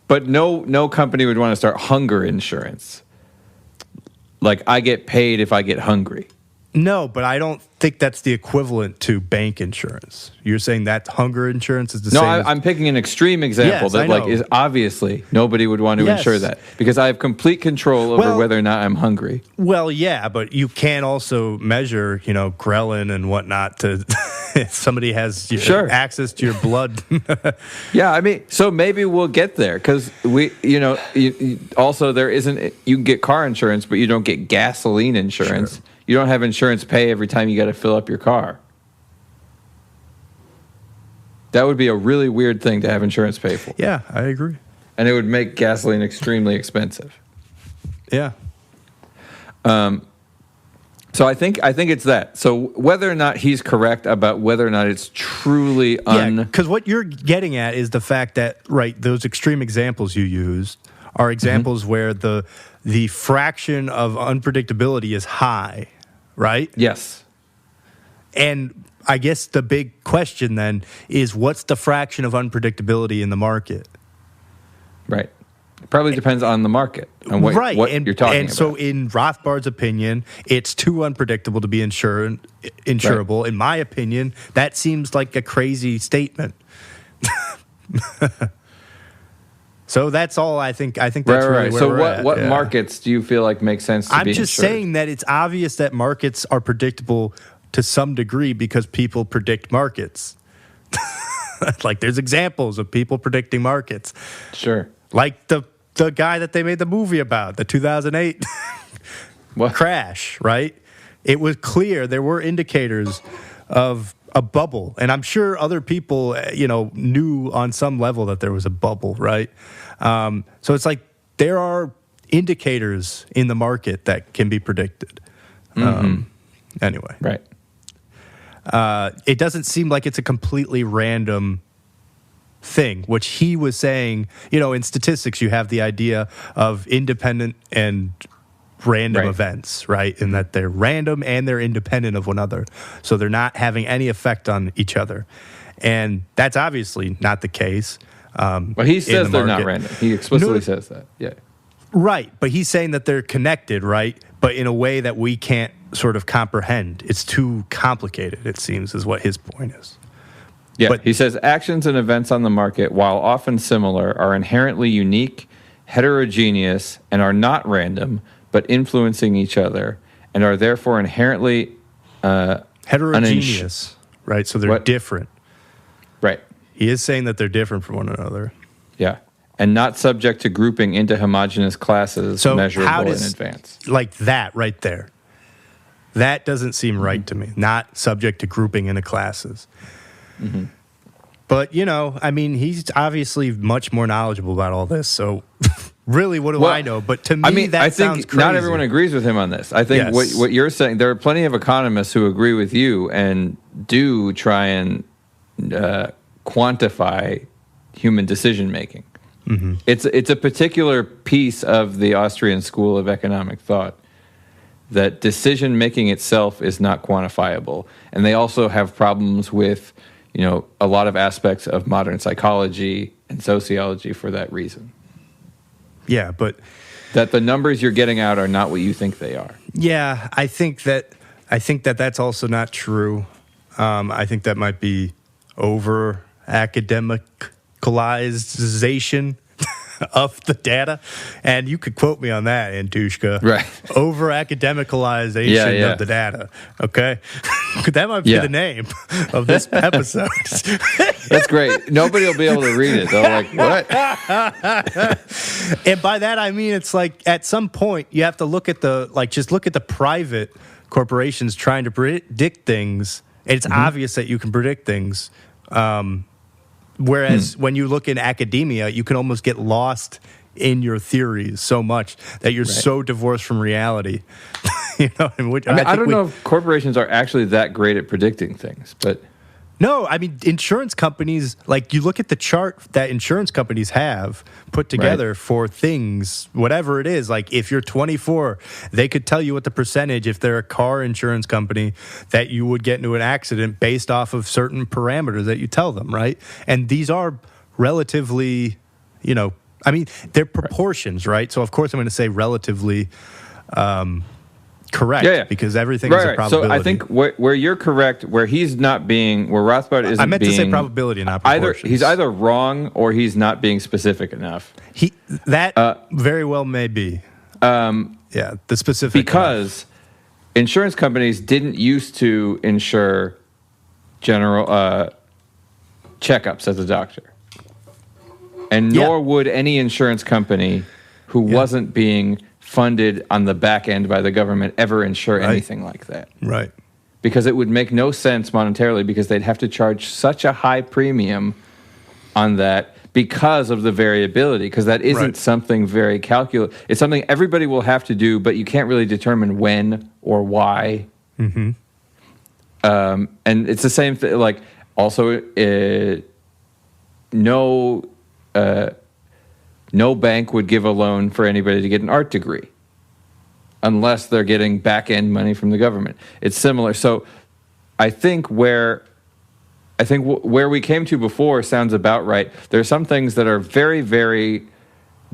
But no company would want to start hunger insurance. Like, I get paid if I get hungry. No, but I don't think that's the equivalent to bank insurance. You're saying that hunger insurance is the same? No, I'm picking an extreme example that like is obviously nobody would want to insure that because I have complete control over whether or not I'm hungry. Well, yeah, but you can also measure, ghrelin and whatnot to if somebody has access to your blood. Yeah, I mean, so maybe we'll get there because also there isn't. You can get car insurance, but you don't get gasoline insurance. Sure. You don't have insurance pay every time you got to fill up your car. That would be a really weird thing to have insurance pay for. Yeah, I agree. And it would make gasoline extremely expensive. Yeah. So I think it's that. So whether or not he's correct about whether or not it's truly because what you're getting at is the fact that those extreme examples you used are examples where the fraction of unpredictability is high, right? Yes. And I guess the big question then is, what's the fraction of unpredictability in the market? Right. It probably depends on the market and what you're talking about. And so in Rothbard's opinion, it's too unpredictable to be insurable. Right. In my opinion, that seems like a crazy statement. So that's all I think. I think that's really where we're at. What markets do you feel like make sense to be insured? I'm just saying that it's obvious that markets are predictable to some degree because people predict markets. Like there's examples of people predicting markets. Sure. Like the guy that they made the movie about, the 2008 crash, right? It was clear there were indicators of a bubble, and I'm sure other people, knew on some level that there was a bubble, right? So it's like there are indicators in the market that can be predicted. Anyway, right. It doesn't seem like it's a completely random thing, which he was saying. In statistics, you have the idea of independent and random events, right? In that they're random and they're independent of one another. So they're not having any effect on each other. And that's obviously not the case. But he says they're not random. He explicitly says that. Yeah. Right. But he's saying that they're connected, right? But in a way that we can't sort of comprehend. It's too complicated, it seems, is what his point is. Yeah. But he says actions and events on the market, while often similar, are inherently unique, heterogeneous, and are not random, but influencing each other, and are therefore inherently heterogeneous, right? So they're different. Right. He is saying that they're different from one another. Yeah. And not subject to grouping into homogeneous classes measurable in advance. Like that right there. That doesn't seem right to me. Not subject to grouping into classes. Mm-hmm. But, he's obviously much more knowledgeable about all this, so... Really, what do I know? But to me, that sounds crazy. Not everyone agrees with him on this. I think what you're saying, there are plenty of economists who agree with you and do try and quantify human decision-making. Mm-hmm. It's a particular piece of the Austrian school of economic thought that decision-making itself is not quantifiable. And they also have problems with, a lot of aspects of modern psychology and sociology for that reason. Yeah, but... That the numbers you're getting out are not what you think they are. Yeah, I think that that's also not true. I think that might be over-academicalization of the data. And you could quote me on that, Antushka. Right. Over-academicalization of the data. Okay? That might be the name of this episode. That's great. Nobody will be able to read it. They're like, what? And by that, I mean, it's like at some point you have to look at just look at the private corporations trying to predict things. And it's obvious that you can predict things. Whereas when you look in academia, you can almost get lost in your theories so much that you're so divorced from reality. I don't know if corporations are actually that great at predicting things, but No, I mean, insurance companies, like you look at the chart that insurance companies have put together for things, whatever it is, like if you're 24, they could tell you what the percentage, if they're a car insurance company, that you would get into an accident based off of certain parameters that you tell them, right? And these are relatively, I mean, they're proportions, right? So, of course, I'm going to say relatively correct, because everything is a probability. So I think where you're correct, where Rothbard isn't. I meant to say probability, not proportions. He's either wrong or he's not being specific enough. That very well may be. The specific because insurance companies didn't used to insure general checkups at the doctor, and nor would any insurance company who wasn't being funded on the back end by the government ever insure anything like that. Right. Because it would make no sense monetarily, because they'd have to charge such a high premium on that because of the variability, because that isn't something very calculable. It's something everybody will have to do, but you can't really determine when or why. Mm-hmm. And it's the same thing, like also no bank would give a loan for anybody to get an art degree unless they're getting back-end money from the government. It's similar. So I think where we came to before sounds about right. There are some things that are very, very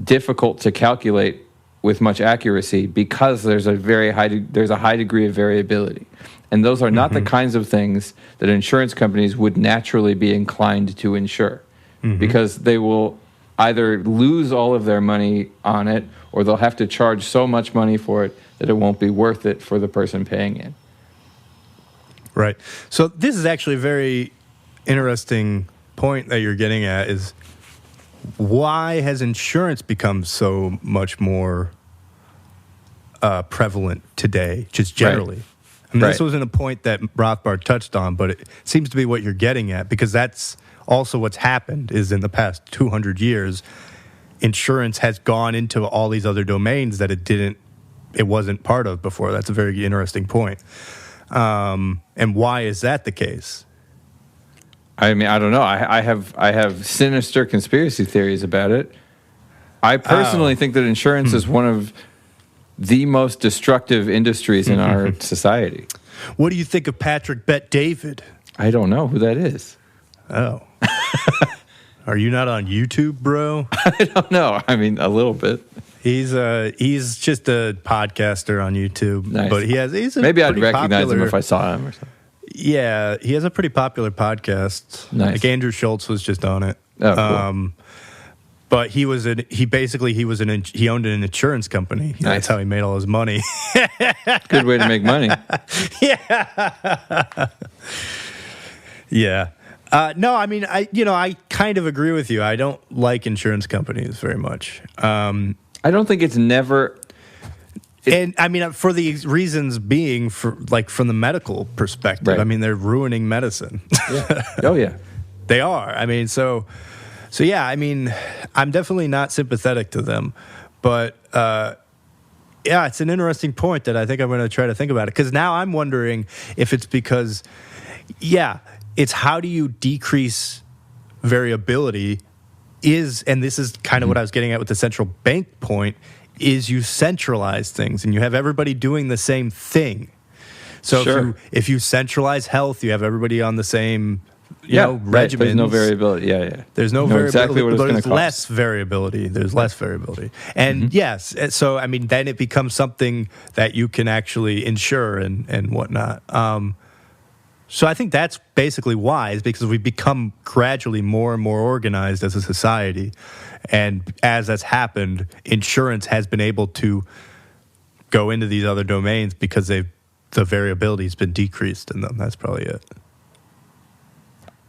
difficult to calculate with much accuracy because there's a high degree of variability. And those are not the kinds of things that insurance companies would naturally be inclined to insure, because they will either lose all of their money on it, or they'll have to charge so much money for it that it won't be worth it for the person paying it. Right. So this is actually a very interesting point that you're getting at, is why has insurance become so much more prevalent today, just generally? I mean, this wasn't a point that Rothbard touched on, but it seems to be what you're getting at, because that's also what's happened is in the past 200 years, insurance has gone into all these other domains that it wasn't part of before. That's a very interesting point. And why is that the case? I mean, I don't know. I have sinister conspiracy theories about it. I personally think that insurance is one of the most destructive industries in our society. What do you think of Patrick Bet-David? I don't know who that is. Oh. Are you not on YouTube, bro? I don't know. I mean, a little bit. He's just a podcaster on YouTube. Nice. But he's maybe I'd recognize him if I saw him or something. Yeah, he has a pretty popular podcast. Nice. Like Andrew Schultz was just on it. Oh, cool. But he owned an insurance company. Nice. That's how he made all his money. Good way to make money. Yeah. Yeah. No, I mean, I kind of agree with you. I don't like insurance companies very much. I don't think it's never. And I mean, for the reasons being, from the medical perspective, Right. I mean, they're ruining medicine. Yeah. Oh yeah, they are. I mean, so yeah. I mean, I'm definitely not sympathetic to them, but yeah, it's an interesting point that I think I'm going to try to think about it, because now I'm wondering if it's because, it's how do you decrease variability? And this is kind of what I was getting at with the central bank point. Is you centralize things and you have everybody doing the same thing. So if you centralize health, you have everybody on the same regimen. There's no variability. Yeah. There's no variability, exactly what it's but going there's to cost. less variability. There's less variability. And yes, so I mean, then it becomes something that you can actually insure and whatnot. So I think that's basically why, is because we've become gradually more and more organized as a society. And as that's happened, insurance has been able to go into these other domains because the variability has been decreased in them. That's probably it.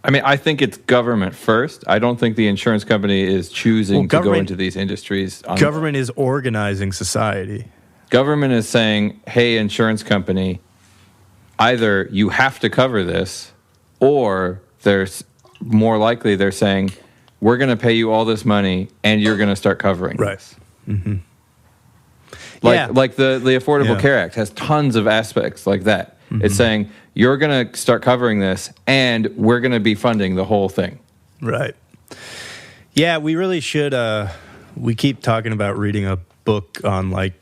I mean, I think it's government first. I don't think the insurance company is choosing to go into these industries. Government is organizing society. Government is saying, hey, insurance company, either you have to cover this, or there's more likely they're saying, we're going to pay you all this money and you're going to start covering this. Mm-hmm. Like the Affordable Care Act has tons of aspects like that. It's saying you're going to start covering this, and we're going to be funding the whole thing. Right. Yeah, we really should. We keep talking about reading a book on like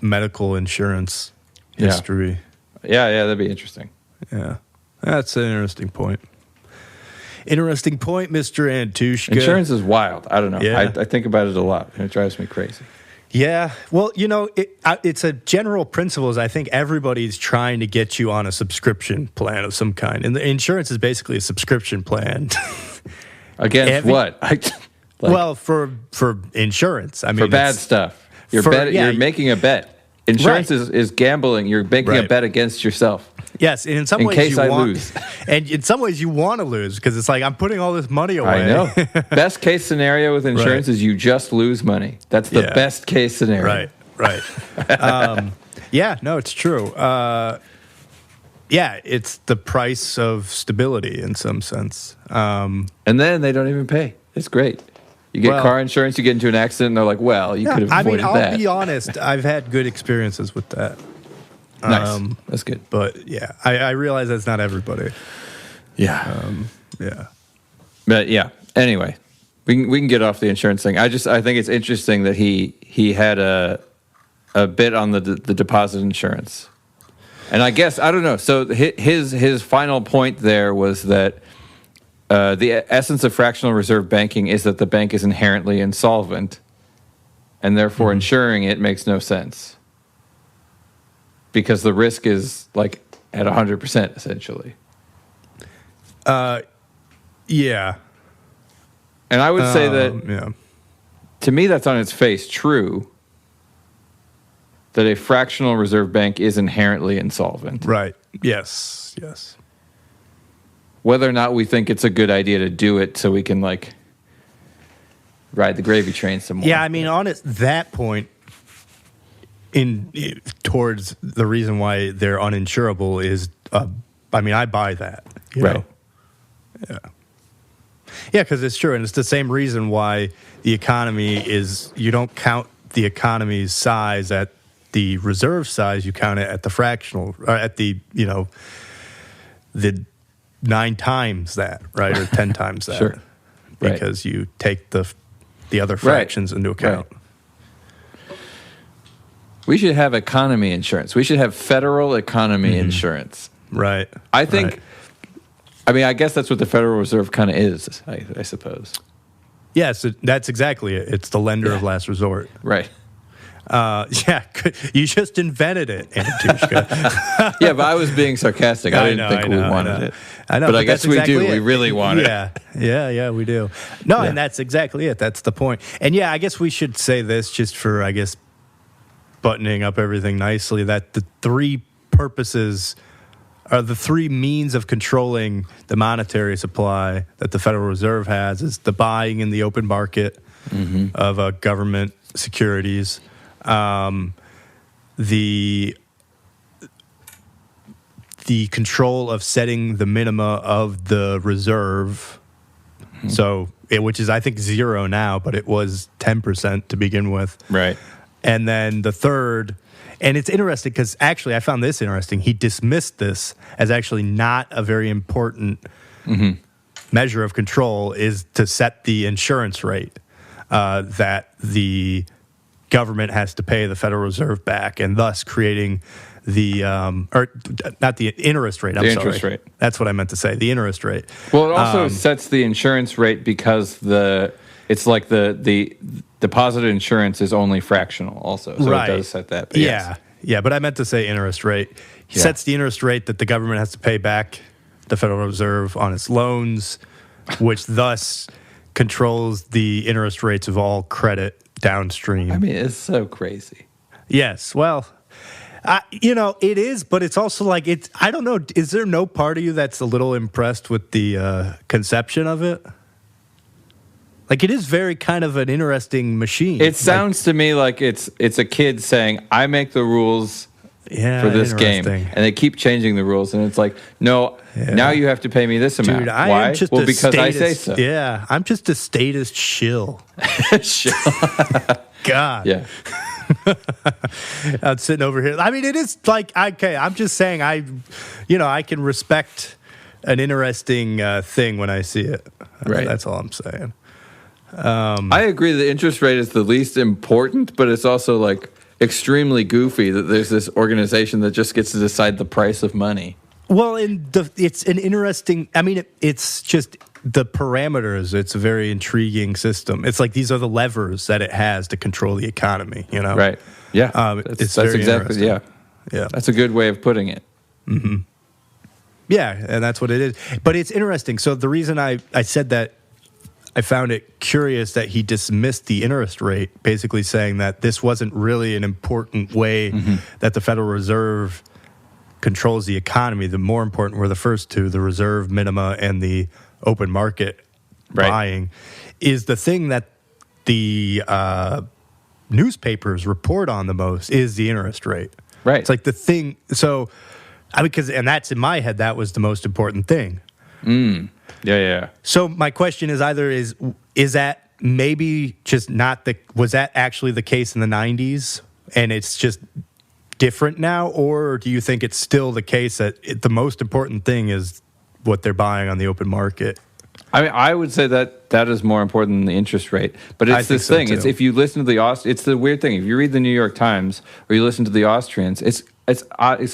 medical insurance history. Yeah, that'd be interesting. Yeah, that's an interesting point. Interesting point, Mr. Antushka. Insurance is wild. I don't know. Yeah. I think about it a lot, and it drives me crazy. Yeah. Well, it's a general principle is I think everybody's trying to get you on a subscription plan of some kind. And the insurance is basically a subscription plan. Against what? Well, for insurance. I mean, for bad stuff. You're making a bet. Insurance is gambling. You're making a bet against yourself. Yes, and in some ways case I lose. And in some ways you want to lose because it's like I'm putting all this money away. I know. Best case scenario with insurance is you just lose money. That's the best case scenario. Right. Yeah, no, it's true. It's the price of stability in some sense. And then they don't even pay. It's great. You get car insurance, you get into an accident, and they're like, well, you could have avoided that. I'll be honest, I've had good experiences with that. Nice. That's good. But yeah, I realize that's not everybody. Yeah. Yeah. But yeah, anyway, we can get off the insurance thing. I think it's interesting that he had a bit on the deposit insurance. And I guess, I don't know. So his final point there was that the essence of fractional reserve banking is that the bank is inherently insolvent, and therefore insuring it makes no sense. Because the risk is like at 100%, essentially. Yeah. And I would say that, to me, that's on its face true, that a fractional reserve bank is inherently insolvent. Right. Yes. Whether or not we think it's a good idea to do it so we can, like, ride the gravy train some more. Yeah, I mean, on that point, towards the reason why they're uninsurable is, I buy that. You know? Yeah, because it's true, and it's the same reason why the economy is. You don't count the economy's size at the reserve size. You count it at the fractional, or at the the 9 times that, right, or 10 times that, sure, because you take the other fractions into account. Right. We should have economy insurance. We should have federal economy insurance. Right. I think, I mean, I guess that's what the Federal Reserve kind of is, I suppose. Yes, that's exactly it. It's the lender of last resort. Right. You just invented it, Antushka. Yeah, but I was being sarcastic. I didn't think we wanted it. I know, but I guess we do. We really want it. Yeah, we do. No, and that's exactly it. That's the point. And yeah, I guess we should say this just for, I guess, buttoning up everything nicely, that the 3 purposes are the 3 means of controlling the monetary supply that the Federal Reserve has is the buying in the open market of government securities, the control of setting the minima of the reserve, which is I think 0 now, but it was 10% to begin with. Right. And then the third, and it's interesting because actually I found this interesting. He dismissed this as actually not a very important measure of control, is to set the insurance rate that the government has to pay the Federal Reserve back, and thus creating the, or not the interest rate, interest rate. That's what I meant to say, the interest rate. Well, it also sets the insurance rate because it's like the deposit insurance is only fractional also. So it does set that. Yeah, but I meant to say interest rate. He sets the interest rate that the government has to pay back the Federal Reserve on its loans, which thus controls the interest rates of all credit downstream. I mean, it's so crazy. Yes, well, it is, but it's also like, I don't know, is there no part of you that's a little impressed with the conception of it? Like, it is very kind of an interesting machine. It sounds to me like it's a kid saying, I make the rules for this game. And they keep changing the rules. And it's like, no, now you have to pay me this amount. Dude, Why? Well, because I say so. Yeah, I'm just a statist shill. Shill. God. Yeah. I'm sitting over here. I mean, it is like, okay, I'm just saying I can respect an interesting thing when I see it. Right. That's all I'm saying. I agree the interest rate is the least important, but it's also like extremely goofy that there's this organization that just gets to decide the price of money. Well, it's an interesting, I mean, it's just the parameters. It's a very intriguing system. It's like these are the levers that it has to control the economy, you know? Right. Yeah. That's exactly, yeah. That's a good way of putting it. Mm-hmm. Yeah, and that's what it is. But it's interesting. So the reason I said that, I found it curious that he dismissed the interest rate, basically saying that this wasn't really an important way that the Federal Reserve controls the economy. The more important were the first two, the reserve minima and the open market buying, is the thing that the newspapers report on the most is the interest rate. Right. It's like the thing. So, and that's in my head, that was the most important thing. Yeah. So my question is either is that maybe just not was that actually the case in the 90s and it's just different now, or do you think it's still the case that the most important thing is what they're buying on the open market? I mean, I would say that is more important than the interest rate. But it's this thing. So it's if you listen to it's the weird thing. If you read the New York Times or you listen to the Austrians, it's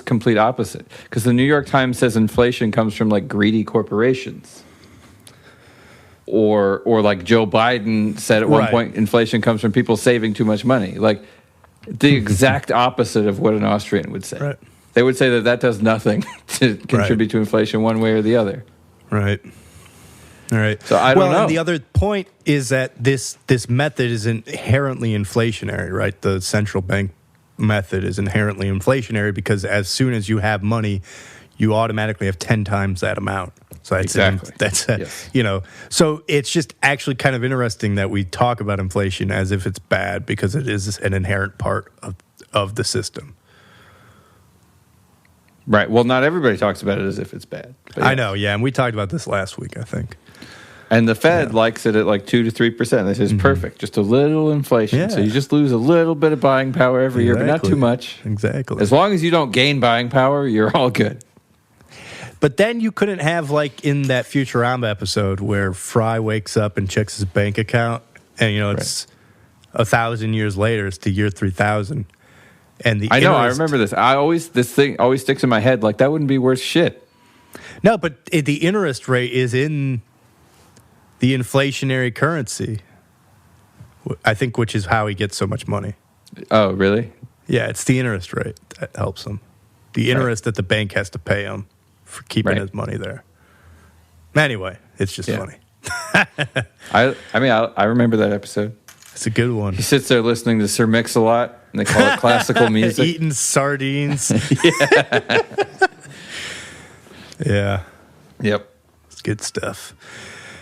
complete opposite. Because the New York Times says inflation comes from like greedy corporations. Or like Joe Biden said at one point, inflation comes from people saving too much money. Like the exact opposite of what an Austrian would say. Right. They would say that does nothing to contribute to inflation one way or the other. Right. All right. So I don't know. And the other point is that this method is inherently inflationary, right? The central bank method is inherently inflationary because as soon as you have money, you automatically have 10 times that amount. So exactly. Yes. So it's just actually kind of interesting that we talk about inflation as if it's bad because it is an inherent part of the system. Right. Well, not everybody talks about it as if it's bad. I know, yeah. And we talked about this last week, I think. And the Fed likes it at like 2 to 3%. This is perfect. Just a little inflation. Yeah. So you just lose a little bit of buying power every year, but not too much. Exactly. As long as you don't gain buying power, you're all good. But then you couldn't have, like, in that Futurama episode where Fry wakes up and checks his bank account, and, it's 1,000 years later, it's the year 3000. And I remember this. This thing always sticks in my head, like, that wouldn't be worth shit. No, but the interest rate is in the inflationary currency, I think, which is how he gets so much money. Oh, really? Yeah, it's the interest rate that helps him. The interest that the bank has to pay him for keeping his money there. Anyway, it's just funny. I remember that episode. It's a good one. He sits there listening to Sir Mix-a-Lot, and they call it classical music. Eating sardines. Yeah. Yep. It's good stuff.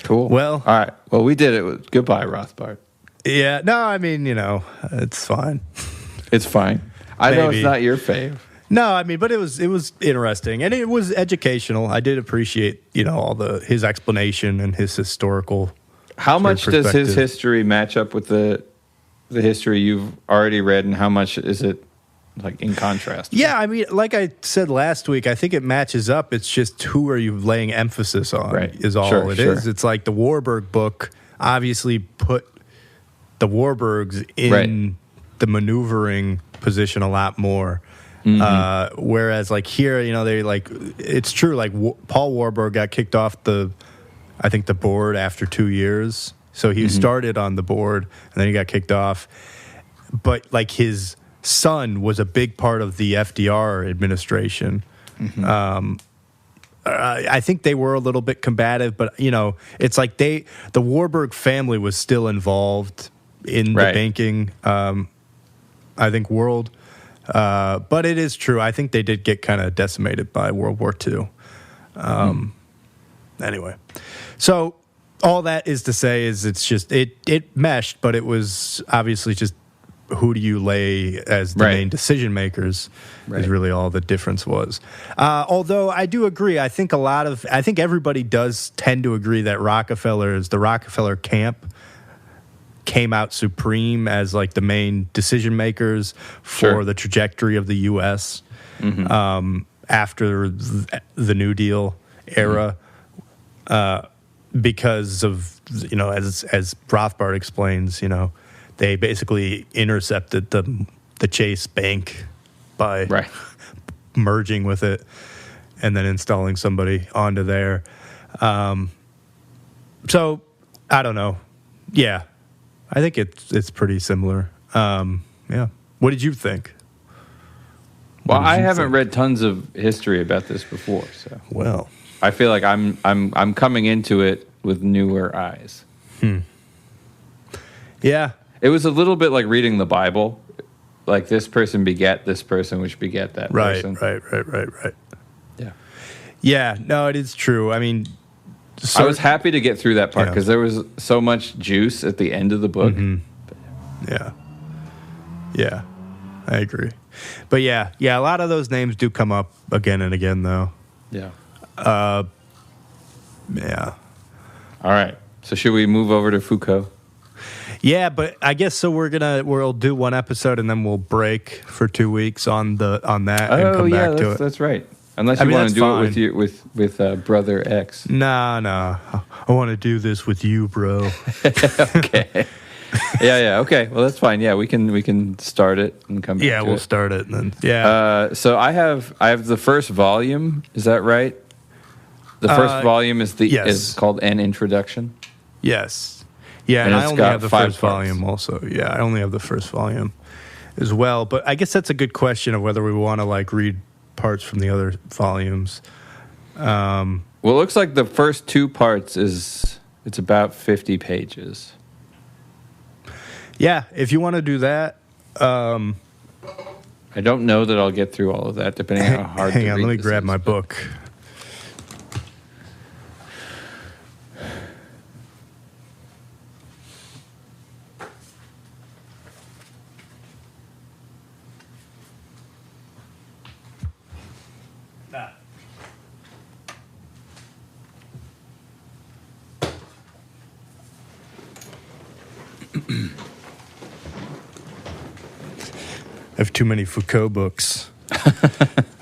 Cool. Well. All right. Well, we did it. Goodbye, Rothbard. Yeah. No, I mean, it's fine. It's fine. I know it's not your fave. No, I mean, but it was interesting and it was educational. I did appreciate, all his explanation and his historical. How much does his history match up with the history you've already read, and how much is it like in contrast? Yeah, I mean, like I said last week, I think it matches up. It's just who are you laying emphasis on is all it is. It's like the Warburg book obviously put the Warburgs in the maneuvering position a lot more. Whereas like here, they like, it's true. Like Paul Warburg got kicked off the board after 2 years. So he started on the board and then he got kicked off. But like his son was a big part of the FDR administration. I think they were a little bit combative, but it's like the Warburg family was still involved in the banking, I think, world. But it is true. I think they did get kind of decimated by World War II. Anyway, so all that is to say is it's just it meshed, but it was obviously just who do you lay as the main decision makers is really all the difference was. Although I do agree, I think everybody does tend to agree that the Rockefeller camp came out supreme as like the main decision makers for the trajectory of the U.S. After the New Deal era, because of, you know, as Rothbard explains, you know, they basically intercepted the Chase Bank by merging with it and then installing somebody onto there. So I don't know. Yeah, I think it's pretty similar. Yeah. What did you think? Well, I haven't read tons of history about this before, so well, I feel like I'm coming into it with newer eyes. Yeah, it was a little bit like reading the Bible, like this person begat this person, which begat that person. Right. Yeah. Yeah. No, it is true. I mean, I was happy to get through that part because there was so much juice at the end of the book. Yeah, I agree. But yeah, a lot of those names do come up again and again, though. Yeah. Yeah. All right. So should we move over to Foucault? Yeah, but I guess so. We'll do one episode and then we'll break for 2 weeks on that and come back to it. That's right. Unless you want to do it with Brother X. No. I want to do this with you, bro. Okay. Yeah. Okay. Well, that's fine. Yeah, we can start it and come back to it. Yeah, we'll start it and then so I have the first volume. Is that right? The first volume is called An Introduction. Yes. Yeah, and I only have the first volume also. Yeah, I only have the first volume as well. But I guess that's a good question of whether we want to like read parts from the other volumes. Well, it looks like the first 2 parts it's about 50 pages. Yeah, if you want to do that. I don't know that I'll get through all of that, depending on how hard Hang on, let me grab my book. I have too many Foucault books.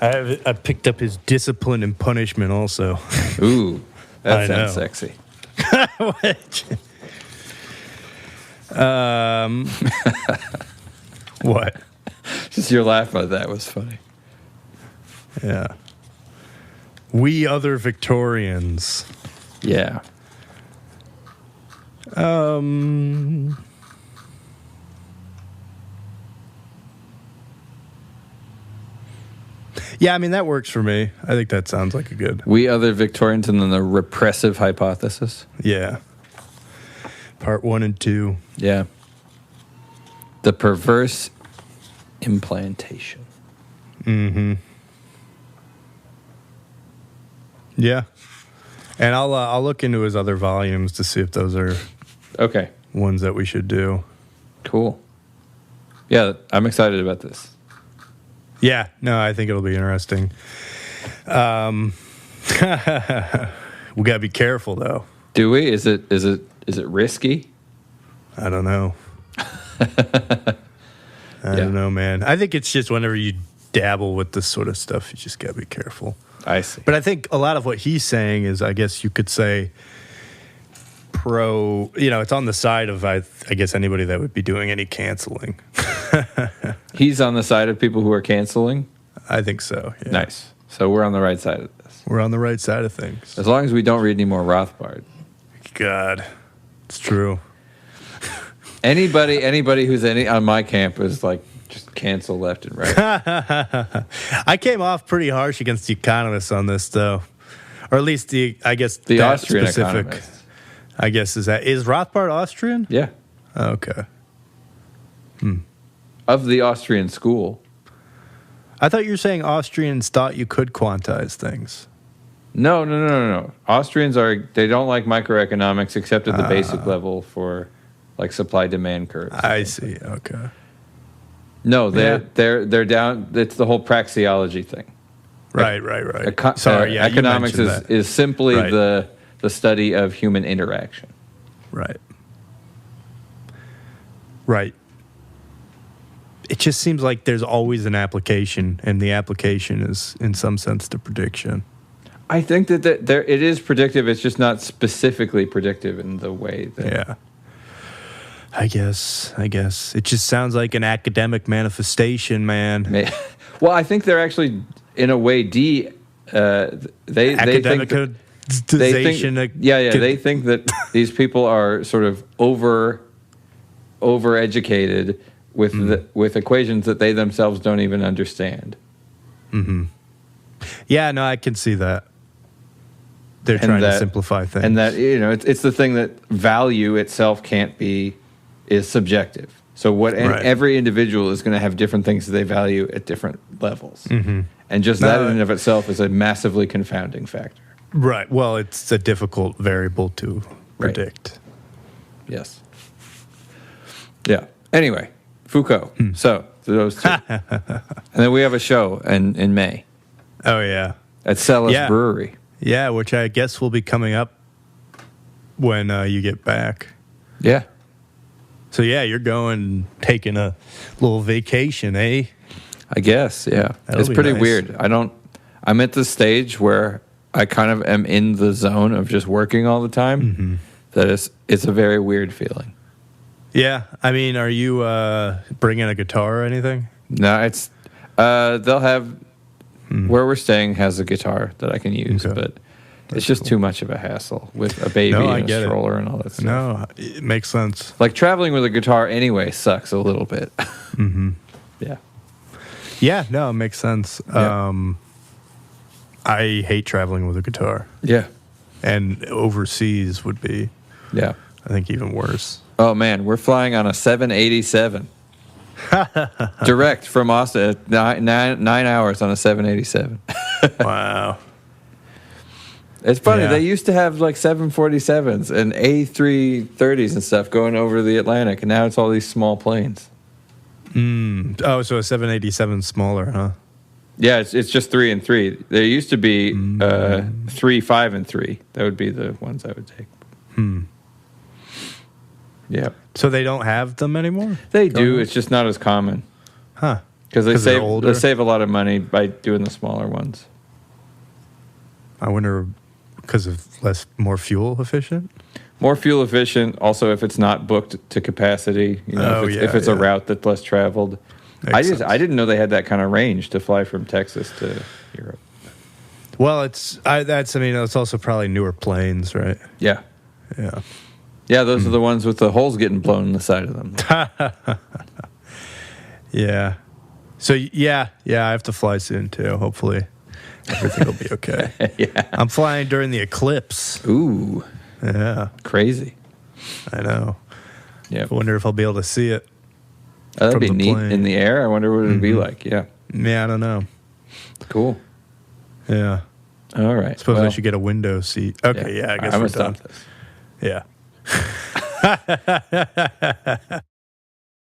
I picked up his Discipline and Punishment also. Ooh, that sounds sexy. What? Just your laugh at that was funny. Yeah. We Other Victorians. Yeah. Yeah, I mean, that works for me. I think that sounds like a good... We Other Victorians and then the Repressive Hypothesis. Yeah. Part 1 and 2. Yeah. The Perverse Implantation. Mm-hmm. Yeah. And I'll look into his other volumes to see if those are ones that we should do. Cool. Yeah, I'm excited about this. Yeah, no, I think it'll be interesting. We gotta be careful though. Do we? Is it risky? I don't know. I don't know, man. I think it's just whenever you dabble with this sort of stuff, you just gotta be careful. I see. But I think a lot of what he's saying is, I guess you could say, it's on the side of, I guess, anybody that would be doing any canceling. He's on the side of people who are canceling? I think so, yeah. Nice. So we're on the right side of this. We're on the right side of things. As long as we don't read any more Rothbard. God, it's true. Anybody who's on my camp is like, just cancel left and right. I came off pretty harsh against the economists on this, though. Or at least the Austrian economists. I guess is Rothbard Austrian? Yeah. Oh, okay. Of the Austrian school. I thought you were saying Austrians thought you could quantize things. No. Austrians they don't like microeconomics except at the basic level for like supply-demand curves. I see. Okay. No, they're down. It's the whole praxeology thing. Right. Sorry, economics is simply the study of human interaction. Right. Right. It just seems like there's always an application, and the application is, in some sense, the prediction. I think that it is predictive. It's just not specifically predictive in the way that. Yeah. I guess. It just sounds like an academic manifestation, man. Well, I think they're actually, in a way, they think that these people are sort of overeducated with equations that they themselves don't even understand. Mm-hmm. Yeah, no, I can see that. They're trying to simplify things. And that, it's the thing that value itself is subjective. So every individual is going to have different things that they value at different levels. Mm-hmm. And just that in and of itself is a massively confounding factor. Right. Well, it's a difficult variable to predict. Right. Yes. Yeah. Anyway, Foucault. So those two. And then we have a show in May. Oh, yeah. At Celis Brewery. Yeah, which I guess will be coming up when you get back. Yeah. So, yeah, you're taking a little vacation, eh? I guess, yeah. It's pretty weird. I'm at the stage where I kind of am in the zone of just working all the time. Mm-hmm. That it's a very weird feeling. Yeah. I mean, are you bringing a guitar or anything? No, it's they'll have where we're staying has a guitar that I can use, but it's just too much of a hassle with a baby and a stroller and all that stuff. No, it makes sense. Like traveling with a guitar anyway sucks a little bit. Mm-hmm. Yeah. Yeah, no, it makes sense. Yeah. I hate traveling with a guitar. Yeah. And overseas would be, I think, even worse. Oh, man, we're flying on a 787. Direct from Austin, 9 hours on a 787. Wow. It's funny. They used to have like 747s and A330s and stuff going over the Atlantic, and now it's all these small planes. Oh, so a 787 smaller, huh? Yeah, it's just 3 and 3. There used to be 3, 5, and 3. That would be the ones I would take. Yeah. So they don't have them anymore? They do. It's just not as common. Huh. Because they save a lot of money by doing the smaller ones. I wonder, because of more fuel efficient? More fuel efficient. Also, if it's not booked to capacity, if it's a route that's less traveled. I didn't know they had that kind of range to fly from Texas to Europe. Well, it's also probably newer planes, right? Yeah. Yeah. Yeah, those are the ones with the holes getting blown in the side of them. Yeah. So, I have to fly soon, too. Hopefully, everything will be okay. Yeah. I'm flying during the eclipse. Ooh. Yeah. Crazy. I know. Yeah. I wonder if I'll be able to see it. Oh, that'd be neat in the air. I wonder what it would be like. Yeah. Yeah, I don't know. Cool. Yeah. All right. Suppose I should get a window seat. Okay, I guess I'm we're going to done. stop this. Yeah.